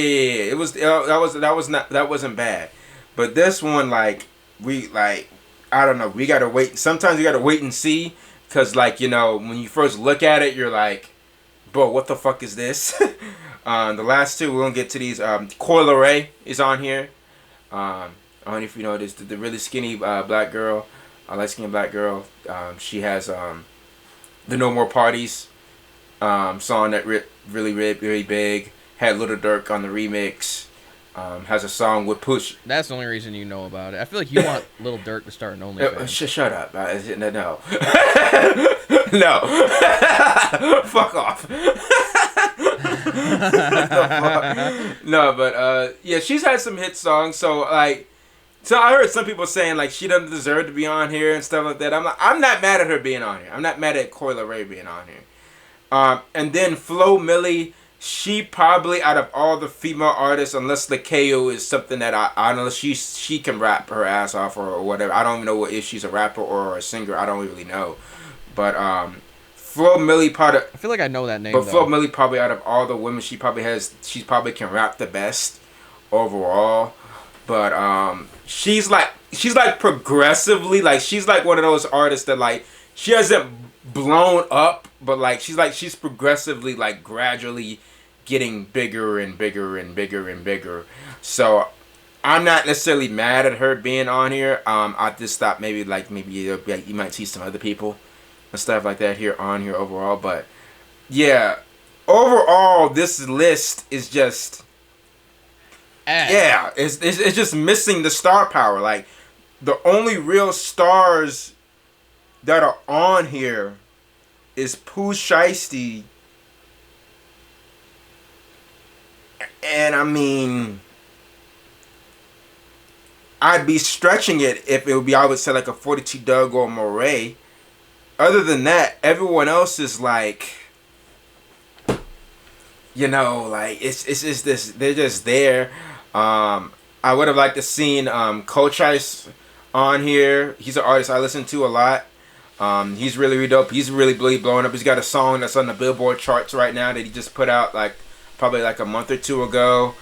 It was that wasn't bad, but this one like I don't know. We gotta wait. Sometimes you gotta wait and see, cause like, you know, when you first look at it, you're like, bro, what the fuck is this? The last two, we're gonna get to these. Coi Leray is on here. I don't know if you know this. The really skinny black girl, light skinned black girl. She has the No More Parties song that really big. Had Little Durk on the remix. Has a song with Push. That's the only reason you know about it. I feel like you want Little Durk to start an OnlyFans. Shut up. No. No. Fuck off. No, but yeah, she's had some hit songs. So I heard some people saying like she doesn't deserve to be on here and stuff like that. I'm not mad at her being on here. I'm not mad at Coi Leray being on here. And then Flo Milli, she probably out of all the female artists, unless Lakeo is something that I don't know, she can rap her ass off or whatever. I don't even know if she's a rapper or a singer. I don't really know. But Flo Milli I feel like I know that name. But Flo Milli probably out of all the women, she probably can rap the best overall. But she's like progressively, like she's like one of those artists that like she hasn't blown up, but like she's progressively like gradually getting bigger and bigger and bigger and bigger. So I'm not necessarily mad at her being on here. I just thought maybe you might see some other people and stuff like that on here overall. But yeah, overall this list is just it's just missing the star power. Like the only real stars that are on here is Pooh Shiesty. And I mean, I'd be stretching it if it would be, I would say like a 42 Doug or Moray. Other than that, everyone else is like, you know, like it's just this, they're just there. I would have liked to seen Cochise on here. He's an artist I listen to a lot. He's really dope. He's really blowing up. He's got a song that's on the Billboard charts right now that he just put out like probably like a month or two ago.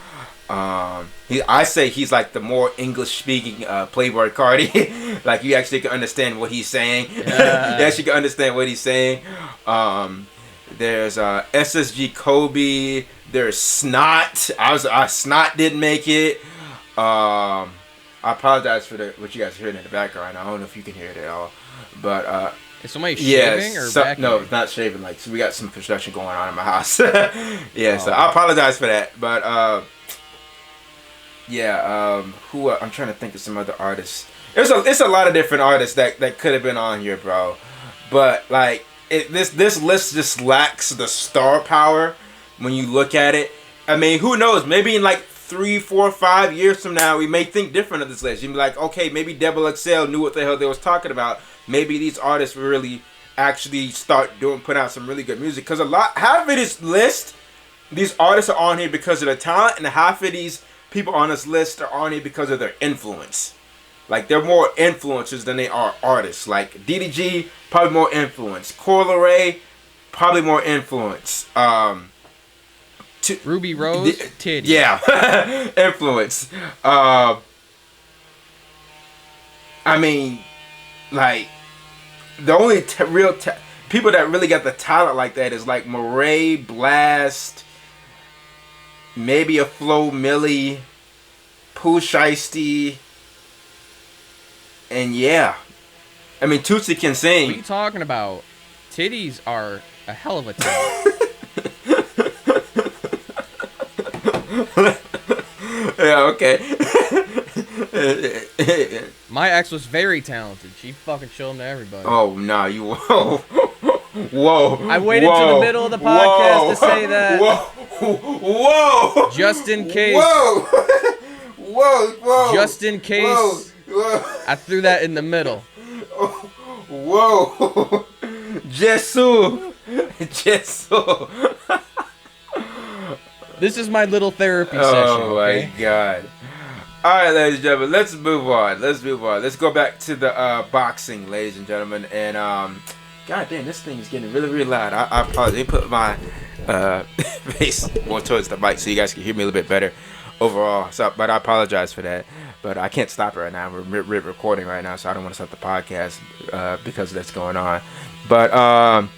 I say he's like the more English speaking Playboi Carti. Like you actually can understand what he's saying. You actually can understand what he's saying. There's SSG Kobe. There's Snot. Snot didn't make it. I apologize for what you guys are hearing in the background. I don't know if you can hear it at all. But is somebody shaving or vacuuming? No, it's not shaving. Like, so we got some construction going on in my house. So I apologize for that. But I'm trying to think of some other artists. It's a lot of different artists that could have been on here, bro. But like this list just lacks the star power when you look at it. I mean, who knows? Maybe in like 3, 4, 5 years from now, we may think different of this list. You'd be like, okay, maybe XXL knew what the hell they was talking about. Maybe these artists really actually put out some really good music. Because half of this list, these artists are on here because of their talent, and half of these people on this list are on here because of their influence. Like, they're more influencers than they are artists. Like, DDG, probably more influence. Coi Leray, probably more influence. Ruby Rose, titty. Yeah, influence. I mean, like, the only real people that really got the talent like that is like Moray, Blast, maybe a Flo Milli, Pooh Shiesty, and yeah. I mean, Tootsie can sing. What are you talking about? Titties are a hell of a talent. Yeah, okay. My ex was very talented. She fucking showed them to everybody. Oh, nah, you... Whoa. I waited to the middle of the podcast to say that. Whoa. Just in case. Whoa. Whoa. Just in case, Whoa. I threw that in the middle. Whoa. Jesus. This is my little therapy session. Oh Okay? my God. All right, ladies and gentlemen, let's move on. Let's go back to the boxing, ladies and gentlemen. And God damn, this thing is getting really, really loud. I apologize. Let me put my face more towards the mic so you guys can hear me a little bit better overall. So, but I apologize for that. But I can't stop it right now. We're recording right now, so I don't want to stop the podcast because that's going on. But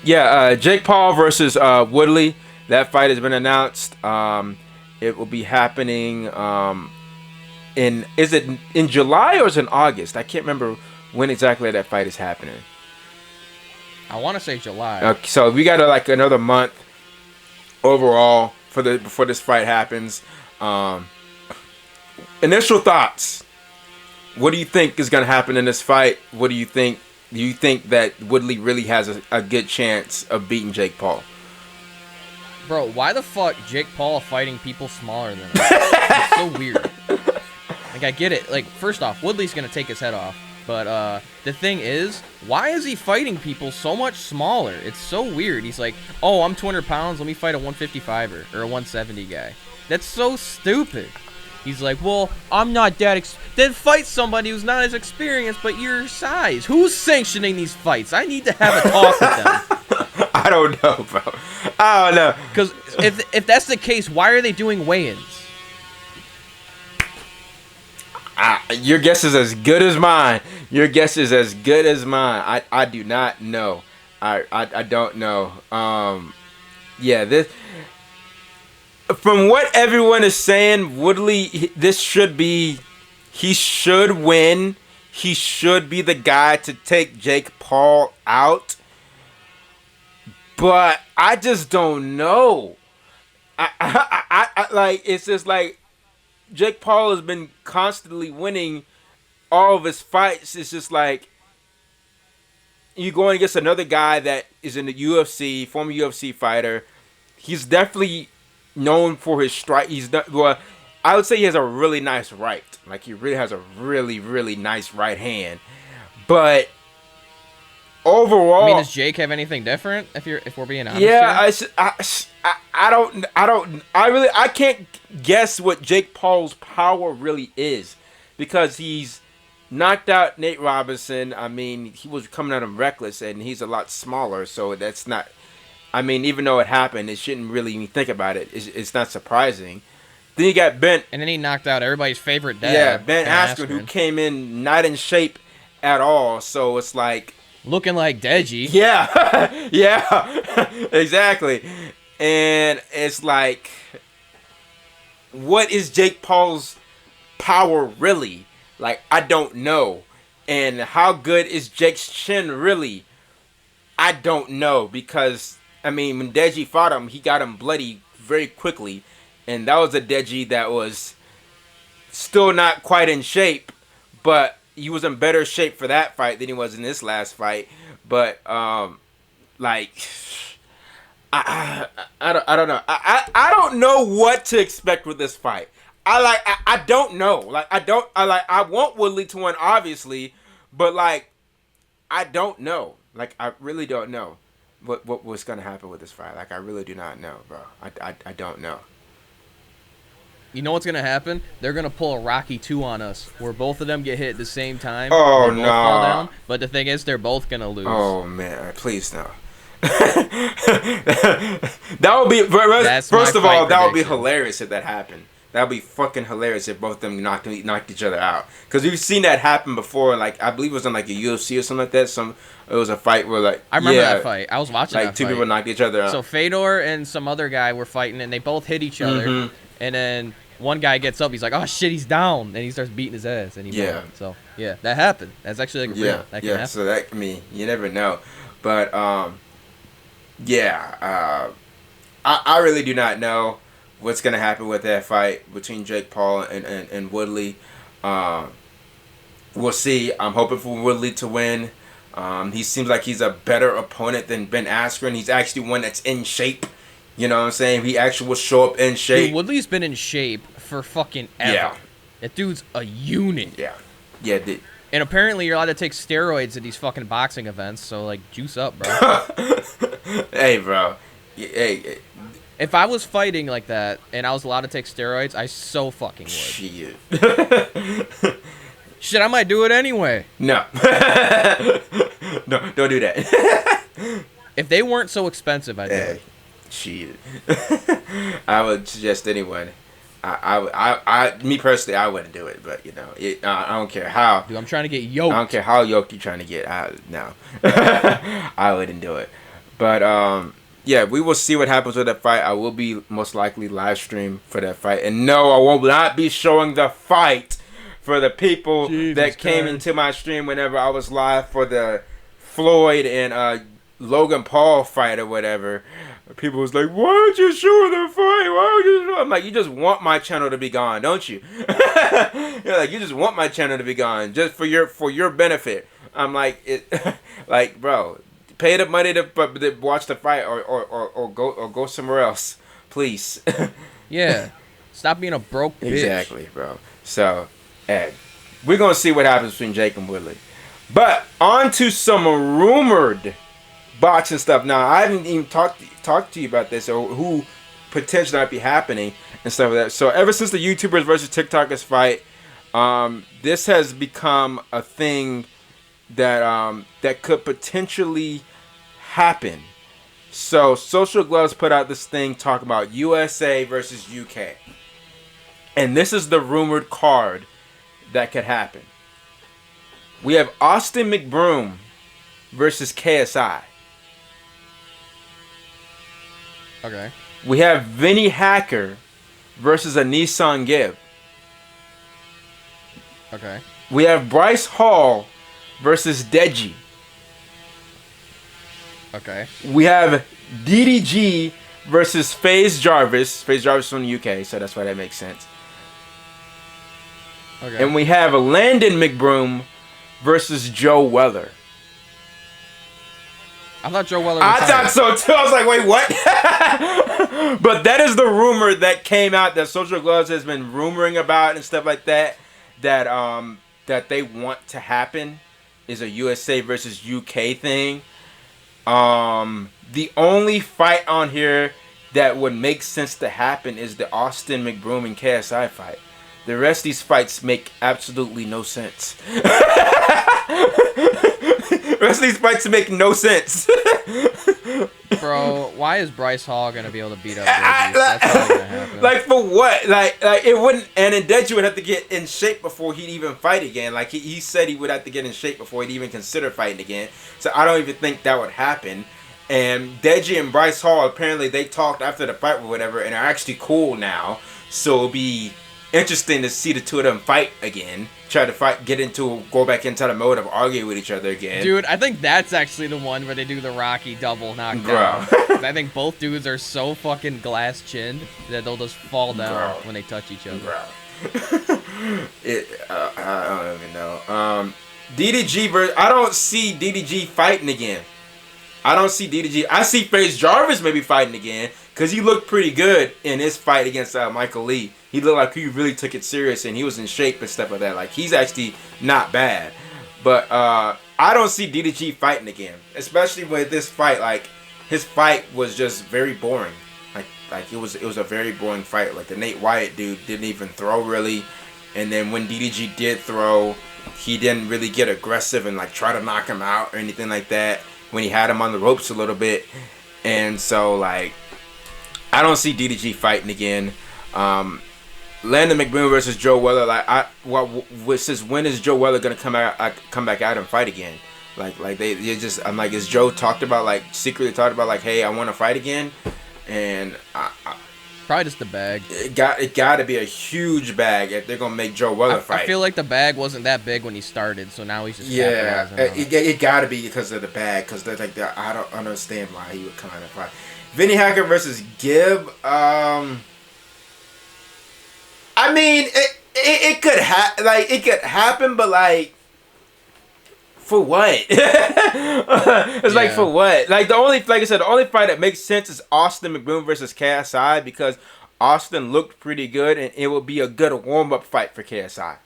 Jake Paul versus Woodley. That fight has been announced. It will be happening is it in July or is it in August? I can't remember when exactly that fight is happening. I want to say July. Okay, so we got like another month overall before this fight happens. Initial thoughts. What do you think is going to happen in this fight? What do you think? Do you think that Woodley really has a good chance of beating Jake Paul? Bro, why the fuck Jake Paul fighting people smaller than him? It's so weird. Like, I get it. Like, first off, Woodley's going to take his head off. But the thing is, why is he fighting people so much smaller? It's so weird. He's like, oh, I'm 200 pounds. Let me fight a 155er or a 170 guy. That's so stupid. He's like, well, I'm not that then fight somebody who's not as experienced but your size. Who's sanctioning these fights? I need to have a talk with them. I don't know, bro. I don't know. Because if that's the case, why are they doing weigh-ins? Your guess is as good as mine. I do not know. I don't know. From what everyone is saying, Woodley, he should win. He should be the guy to take Jake Paul out. But I just don't know. It's just like Jake Paul has been constantly winning all of his fights. It's just like you going against another guy that is in the UFC, former UFC fighter. He's definitely known for his strike. I would say he has a really nice right. Like, he really has a really, really nice right hand. But overall, I mean, does Jake have anything different? If we're being honest, yeah, I can't guess what Jake Paul's power really is, because he's knocked out Nate Robinson. I mean, he was coming at him reckless, and he's a lot smaller, so that's not. I mean, even though it happened, it shouldn't really even think about it. It's not surprising. Then you got Ben. And then he knocked out everybody's favorite dad. Yeah, Ben Askren, who came in not in shape at all. So it's like looking like Deji. Yeah, yeah, exactly. And it's like, what is Jake Paul's power really? Like, I don't know. And how good is Jake's chin really? I don't know, because I mean, when Deji fought him, he got him bloody very quickly, and that was a Deji that was still not quite in shape, but he was in better shape for that fight than he was in this last fight. But I don't know. I don't know what to expect with this fight. I don't know. I want Woodley to win, obviously, but like, I don't know. Like, I really don't know what's gonna happen with this fight. Like, I really do not know, bro. I don't know. You know what's gonna happen? They're gonna pull a Rocky 2 on us, where both of them get hit at the same time. Oh, they both fall down, but the thing is, they're both gonna lose. Oh man, please no. That would be first of all, that would be hilarious if that happened. That would be fucking hilarious if both of them knocked each other out. Because we've seen that happen before. Like, I believe it was on like a UFC or something like that. It was a fight where like I remember that fight. I was watching that fight. Like, two people knocked each other out. So Fedor and some other guy were fighting, and they both hit each other. Mm-hmm. And then one guy gets up. He's like, "Oh shit, he's down!" And he starts beating his ass, and he won. So yeah, that happened. That's actually like real. That can happen. So that, I mean, you never know. But I really do not know what's gonna happen with that fight between Jake Paul and Woodley. We'll see. I'm hoping for Woodley to win. He seems like he's a better opponent than Ben Askren. He's actually one that's in shape. You know what I'm saying? He actually will show up in shape. Dude, Woodley's been in shape for fucking ever. Yeah. That dude's a unit. Yeah. Yeah, dude. And apparently you're allowed to take steroids at these fucking boxing events, so, like, juice up, bro. Hey, bro. Hey. If I was fighting like that and I was allowed to take steroids, I so fucking would. Shit. Shit, I might do it anyway. No. No, don't do that. If they weren't so expensive, I'd do it. Shit. I would suggest anyone. Me personally, I wouldn't do it, but you know, I don't care how. Dude, I'm trying to get yoked. I don't care how yoked you're trying to get. No, I wouldn't do it. But yeah, we will see what happens with that fight. I will be most likely live stream for that fight, and no, I will not be showing the fight for the people that came into my stream whenever I was live for the Floyd and Logan Paul fight or whatever. People was like, why aren't you showing the fight? Why would you show? I'm like, you just want my channel to be gone, don't you? You're like, you just want my channel to be gone just for your benefit. I'm like, like, bro, pay the money to watch the fight or go somewhere else, please. Yeah, stop being a broke bitch. Exactly, bro. So, Ed, we're gonna see what happens between Jake and Woodley. But on to some rumored boxing stuff. Now, I haven't even talked to you about this or who potentially might be happening and stuff like that. So ever since the YouTubers versus TikTokers fight, this has become a thing that that could potentially happen. So Social Gloves put out this thing talking about USA versus UK. And this is the rumored card that could happen. We have Austin McBroom versus KSI. Okay. We have Vinny Hacker versus a Nissan Gibb. Okay. We have Bryce Hall versus Deji. Okay. We have DDG versus FaZe Jarvis. FaZe Jarvis is from the UK, so that's why that makes sense. Okay. And we have Landon McBroom versus Joe Weller. I thought Joe Weller I thought so too. I was like, wait, what? But that is the rumor that came out that Social Gloves has been rumoring about and stuff like that. That they want to happen is a USA versus UK thing. The only fight on here that would make sense to happen is the Austin McBroom and KSI fight. The rest of these fights make absolutely no sense. The rest of these fights make no sense. Bro, why is Bryce Hall gonna be able to beat up Reggie? That's not gonna happen. Like for what? Like it wouldn't. And then Deji would have to get in shape before he'd even fight again. Like he said he would have to get in shape before he'd even consider fighting again. So I don't even think that would happen. And Deji and Bryce Hall apparently they talked after the fight or whatever, and are actually cool now. So it'll be interesting to see the two of them fight again. Try to go back into the mode of arguing with each other again. Dude, I think that's actually the one where they do the Rocky double knockdown. I think both dudes are so fucking glass chinned that they'll just fall down when they touch each other. I don't even know. DDG I don't see DDG fighting again. I don't see DDG. I see FaZe Jarvis maybe fighting again because he looked pretty good in his fight against Michael Lee. He looked like he really took it serious and he was in shape and stuff like that. Like he's actually not bad. But I don't see DDG fighting again, especially with this fight. Like his fight was just very boring. Like it was a very boring fight. Like the Nate Wyatt dude didn't even throw really, and then when DDG did throw, he didn't really get aggressive and like try to knock him out or anything like that when he had him on the ropes a little bit. And so like I don't see DDG fighting again. Landon McBroom versus Joe Weller. Like since when is Joe Weller gonna come back out and fight again? Like they just I'm like, is Joe secretly talked about like, hey, I want to fight again? And probably just the bag. It got to be a huge bag if they're gonna make Joe Weller fight. I feel like the bag wasn't that big when he started, so now he's just it got to be because of the bag. Because they're like I don't understand why he would come out and fight. Vinny Hacker versus Gibb. I mean, it could happen, but like for what? It's like, for what? Like like I said, the only fight that makes sense is Austin McBroom versus KSI, because Austin looked pretty good, and it would be a good warm-up fight for KSI.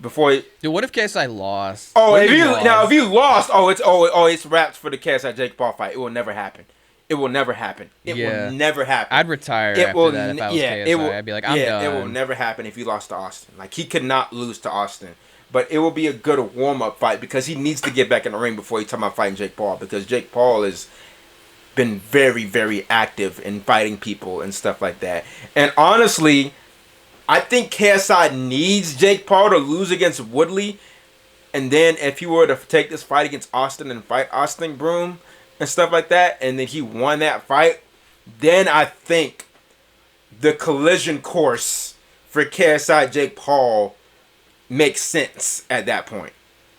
Dude, what if KSI lost? Oh, if you lost, it's wrapped for the KSI Jake Paul fight. It will never happen. It will never happen. It will never happen. I'd retire after that if I was KSI. I'd be like, I'm done. It will never happen if you lost to Austin. Like, he could not lose to Austin. But it will be a good warm-up fight, because he needs to get back in the ring before he talks about fighting Jake Paul, because Jake Paul has been very, very active in fighting people and stuff like that. And honestly, I think KSI needs Jake Paul to lose against Woodley. And then if he were to take this fight against Austin and fight Austin Broom and stuff like that, and then he won that fight, then I think the collision course for KSI Jake Paul makes sense at that point.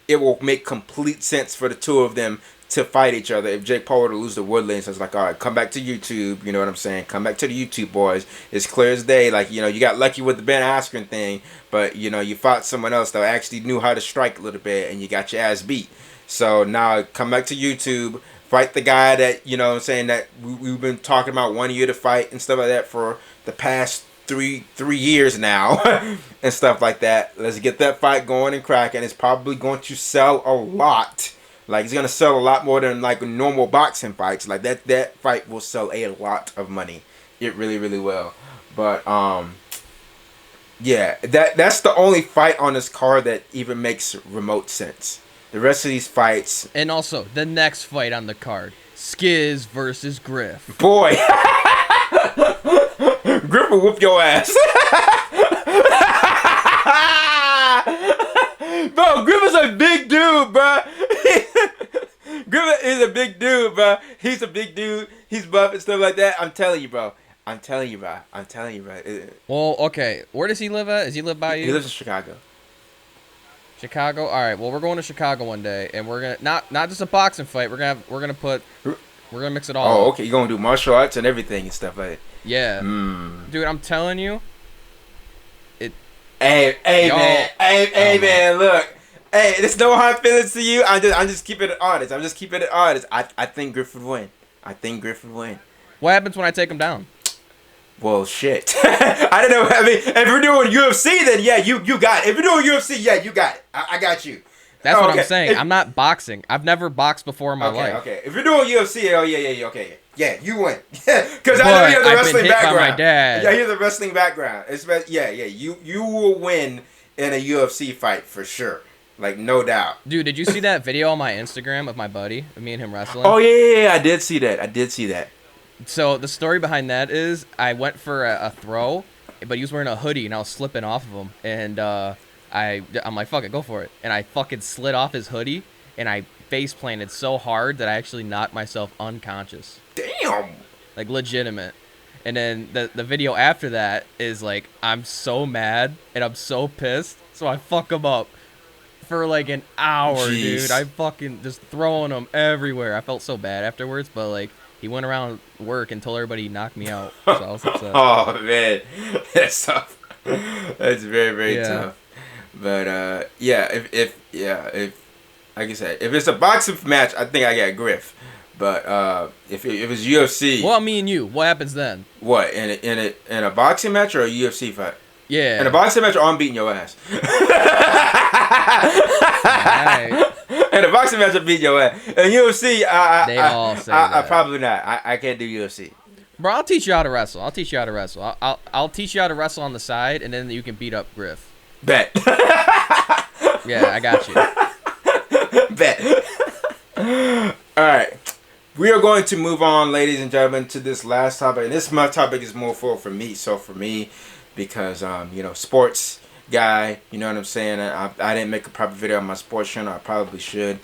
It will make complete sense for the two of them to fight each other. If Jake Paul were to lose to Woodley, so it's like, all right, come back to YouTube. You know what I'm saying? Come back to the YouTube, boys. It's clear as day. Like, you know, you got lucky with the Ben Askren thing, but, you know, you fought someone else that actually knew how to strike a little bit, and you got your ass beat. So now come back to YouTube. Fight the guy that, you know what I'm saying, that we've been talking about 1 year to fight and stuff like that for the past three years now and stuff like that. Let's get that fight going and cracking. It's probably going to sell a lot. Like, it's going to sell a lot more than like normal boxing fights. Like, that fight will sell a lot of money. It really, really will. But yeah, that's the only fight on this card that even makes remote sense. The rest of these fights, and also the next fight on the card, Skiz versus Griff. Boy. Griff will whoop your ass. Bro, Griff is a big dude, bro. Griff is a big dude, bro. He's a big dude. He's buff and stuff like that. I'm telling you, bro. Well, okay. Where does he live at? Does he live by you? He lives in Chicago. Chicago. All right. Well, we're going to Chicago one day, and we're gonna not just a boxing fight. We're gonna mix it all. Oh, okay. You're gonna do martial arts and everything and stuff like that. Yeah. Dude, I'm telling you. Hey, man, look. Hey, there's no hard feelings to you. I'm just keeping it honest. I think Griff would win. What happens when I take him down? Well, shit. I don't know. I mean, if you're doing UFC, then yeah, you got it. If you're doing UFC, yeah, you got it. I got you. That's what I'm saying. I'm not boxing. I've never boxed before in my life. Okay. If you're doing UFC, okay. Yeah, you win. Because I know you have the wrestling background. By my dad. Yeah, you have the wrestling background. You will win in a UFC fight for sure. Like, no doubt. Dude, did you see that video on my Instagram of my buddy, of me and him wrestling? Oh, yeah, I did see that. So the story behind that is I went for a throw, but he was wearing a hoodie, and I was slipping off of him. And I'm like, fuck it, go for it. And I fucking slid off his hoodie, and I face planted so hard that I actually knocked myself unconscious. Damn. Like, legitimate. And then the video after that is like, I'm so mad and I'm so pissed, so I fuck him up for like an hour. Jeez. Dude. I fucking just throwing him everywhere. I felt so bad afterwards, but like, he went around work and told everybody he knocked me out. So I was upset. Oh man, that's tough. That's very, very tough. But if like I said, if it's a boxing match, I think I got Griff. But if it's UFC, well, me and you, what happens then? What in a boxing match or a UFC fight? Yeah, in a boxing match, I'm beating your ass. Right. In a boxing match, I'm beating your ass. In UFC, I probably not. I can't do UFC. Bro, I'll teach you how to wrestle. I'll teach you how to wrestle on the side, and then you can beat up Griff. Bet. Yeah, I got you. Bet. All right. We are going to move on, ladies and gentlemen, to this last topic. And this topic is more for me. So for me, because sports guy, you know what I'm saying. I didn't make a proper video on my sports channel. I probably should,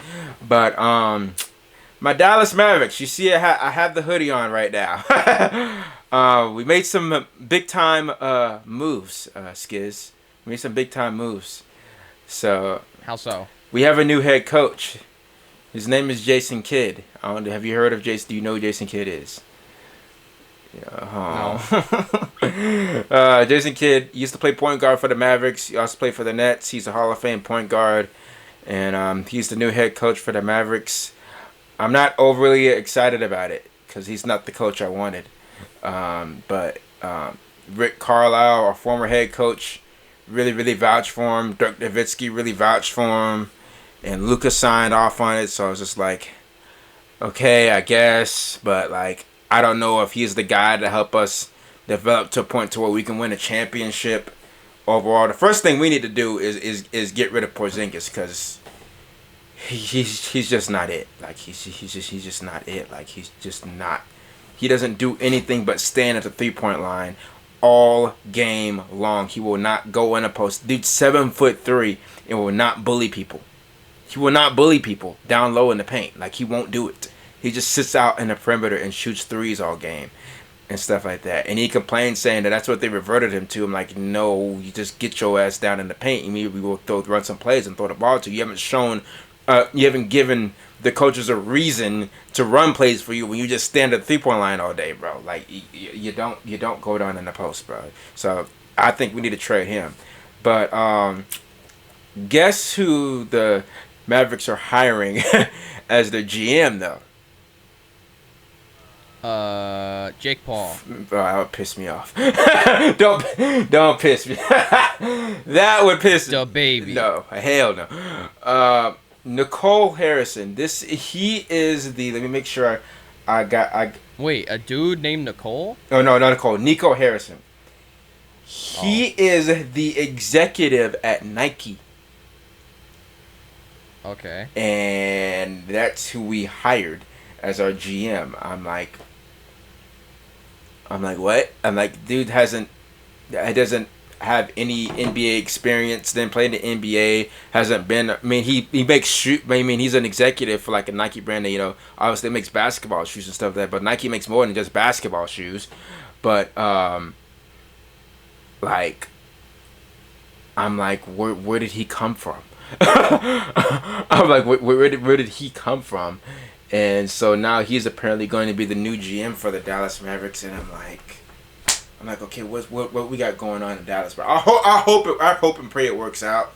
but my Dallas Mavericks. You see, I have the hoodie on right now. We made some big time moves, Skiz. We made some big time moves. So how so? We have a new head coach. His name is Jason Kidd. Have you heard of Jason? Do you know who Jason Kidd is? No. Jason Kidd used to play point guard for the Mavericks. He also played for the Nets. He's a Hall of Fame point guard. and he's the new head coach for the Mavericks. I'm not overly excited about it because he's not the coach I wanted. But Rick Carlisle, our former head coach, really vouched for him. Dirk Nowitzki really vouched for him, and Luka signed off on it. So I was just like, okay, I guess, but like I don't know if he's the guy to help us develop to a point to where we can win a championship overall. The first thing we need to do is get rid of Porzingis because he's just not it. Like he's just not it. Like he's just not. He doesn't do anything but stand at the 3-point line all game long. He will not go in a post. Dude, 7'3" and will not bully people. He will not bully people down low in the paint. Like he won't do it. He just sits out in the perimeter and shoots threes all game and stuff like that. And he complains saying that that's what they reverted him to. I'm like, no, you just get your ass down in the paint. Immediately we will run some plays and throw the ball to you. You haven't shown, you haven't given the coaches a reason to run plays for you when you just stand at the 3-point line all day, bro. Like you don't go down in the post, bro. So I think we need to trade him. But guess who the Mavericks are hiring as their GM though? Jake Paul. That would piss me off. don't piss me. That would piss me. Dababy. No, hell no. Nicole Harrison. He is the. Let me make sure I. Wait, a dude named Nicole? Oh no, not Nicole. Nico Harrison. He is the executive at Nike. Okay. And that's who we hired as our GM. I'm like, what? I'm like, dude doesn't have any NBA experience. Then played in the NBA. Hasn't been. I mean, he makes shoot. I mean, he's an executive for like a Nike brand that obviously makes basketball shoes and stuff like that. But Nike makes more than just basketball shoes. But like, I'm like, where did he come from? I'm like, where did he come from? And so now he's apparently going to be the new GM for the Dallas Mavericks, and I'm like, okay, what we got going on in Dallas? But I hope and pray it works out.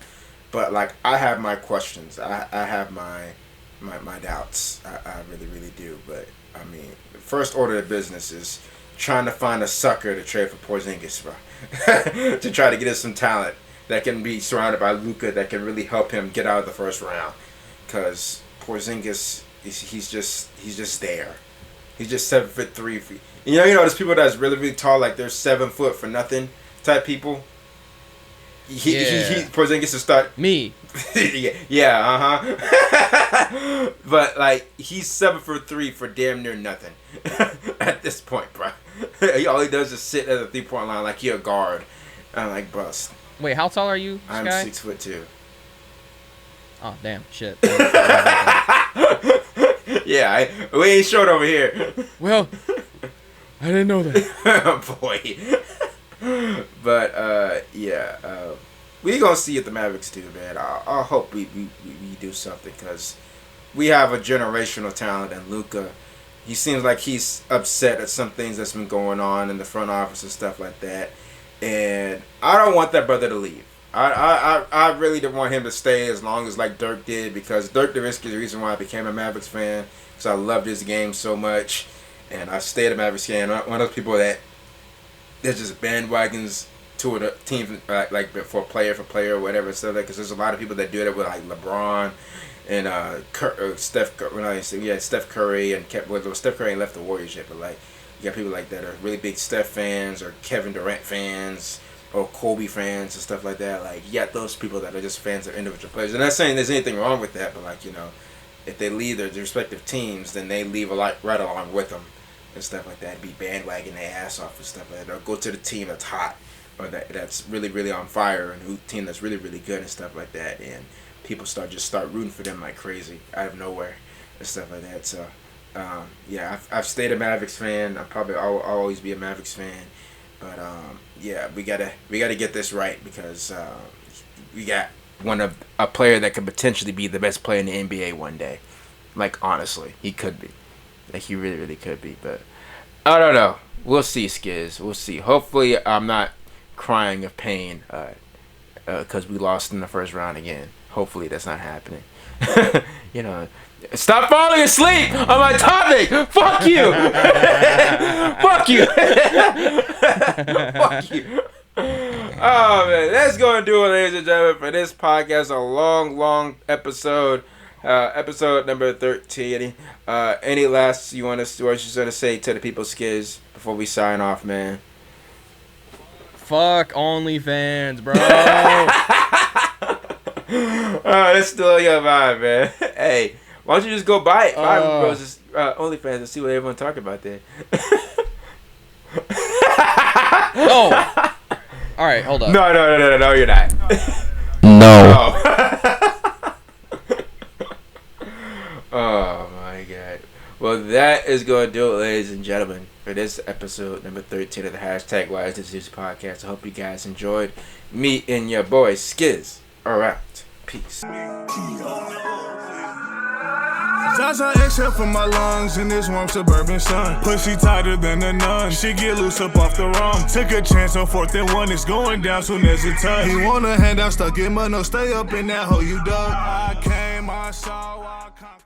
But like, I have my questions. I have my doubts. I really do. But I mean, the first order of business is trying to find a sucker to trade for Porzingis, bro, to try to get us some talent that can be surrounded by Luka that can really help him get out of the first round. Because Porzingis, he's just there. He's just 7'3". You know, there's people that's really tall, like they're 7 foot for nothing type people. Porzingis to start me. But like he's 7'3" for damn near nothing at this point, bro. All he does is sit at the 3-point line like he a guard. I'm like, bro. Wait, how tall are you, I'm Sky? 6'2". Oh damn, shit. Yeah, we ain't short over here. Well, I didn't know that. Boy. But we gonna see what the Mavericks do, man. I hope we do something because we have a generational talent in Luka. He seems like he's upset at some things that's been going on in the front office and stuff like that. And I don't want that brother to leave. I really didn't want him to stay as long as like Dirk did, because Dirk Nowitzki is the reason why I became a Mavericks fan, because I loved his game so much, and I stayed a Mavericks fan. One of those people that there's just bandwagons to a team like for player or whatever stuff, because there's a lot of people that do that with like LeBron and Steph Curry and Steph Curry ain't left the Warriors yet, but like you got people like that are really big Steph fans or Kevin Durant fans or Kobe fans and stuff like that. Like, you got those people that are just fans of individual players. And I'm not saying there's anything wrong with that, but like, if they leave their respective teams, then they leave right along with them and stuff like that. Be bandwagon their ass off and stuff like that. Or go to the team that's hot or that's really, really on fire, and who team that's really, really good and stuff like that. And people start rooting for them like crazy out of nowhere and stuff like that. So, I've stayed a Mavericks fan. I'll always be a Mavericks fan. But we gotta get this right, because we got a player that could potentially be the best player in the NBA one day. Like, honestly, he could be. Like, he really, really could be. But I don't know. We'll see, Skiz. We'll see. Hopefully, I'm not crying of pain because we lost in the first round again. Hopefully that's not happening. You know, stop falling asleep on my topic. Fuck you. Fuck you. Fuck you. Oh man, let's go and do it, ladies and gentlemen, for this podcast. A long episode. Episode number 13. Any last you want to say to the people, Skiz, before we sign off, man? Fuck OnlyFans, bro. That's still your vibe, man. Hey, why don't you just go buy it? Buy Rose's OnlyFans and see what everyone talking about there. Oh. All right, hold up. No, you're not. No. Oh my God. Well, that is going to do it, ladies and gentlemen, for this episode number 13 of the hashtag Why Is This News podcast. I hope you guys enjoyed. Me and your boy Skiz are out. Peace. Zaza exhale from my lungs in this warm suburban sun. Pussy tighter than a nun. She get loose up off the rum. Took a chance on 4th and 1. It's going down soon as it touch. He want a hand out, stuck in my nose. Stay up in that hole you dug. I came, I saw, I conquered.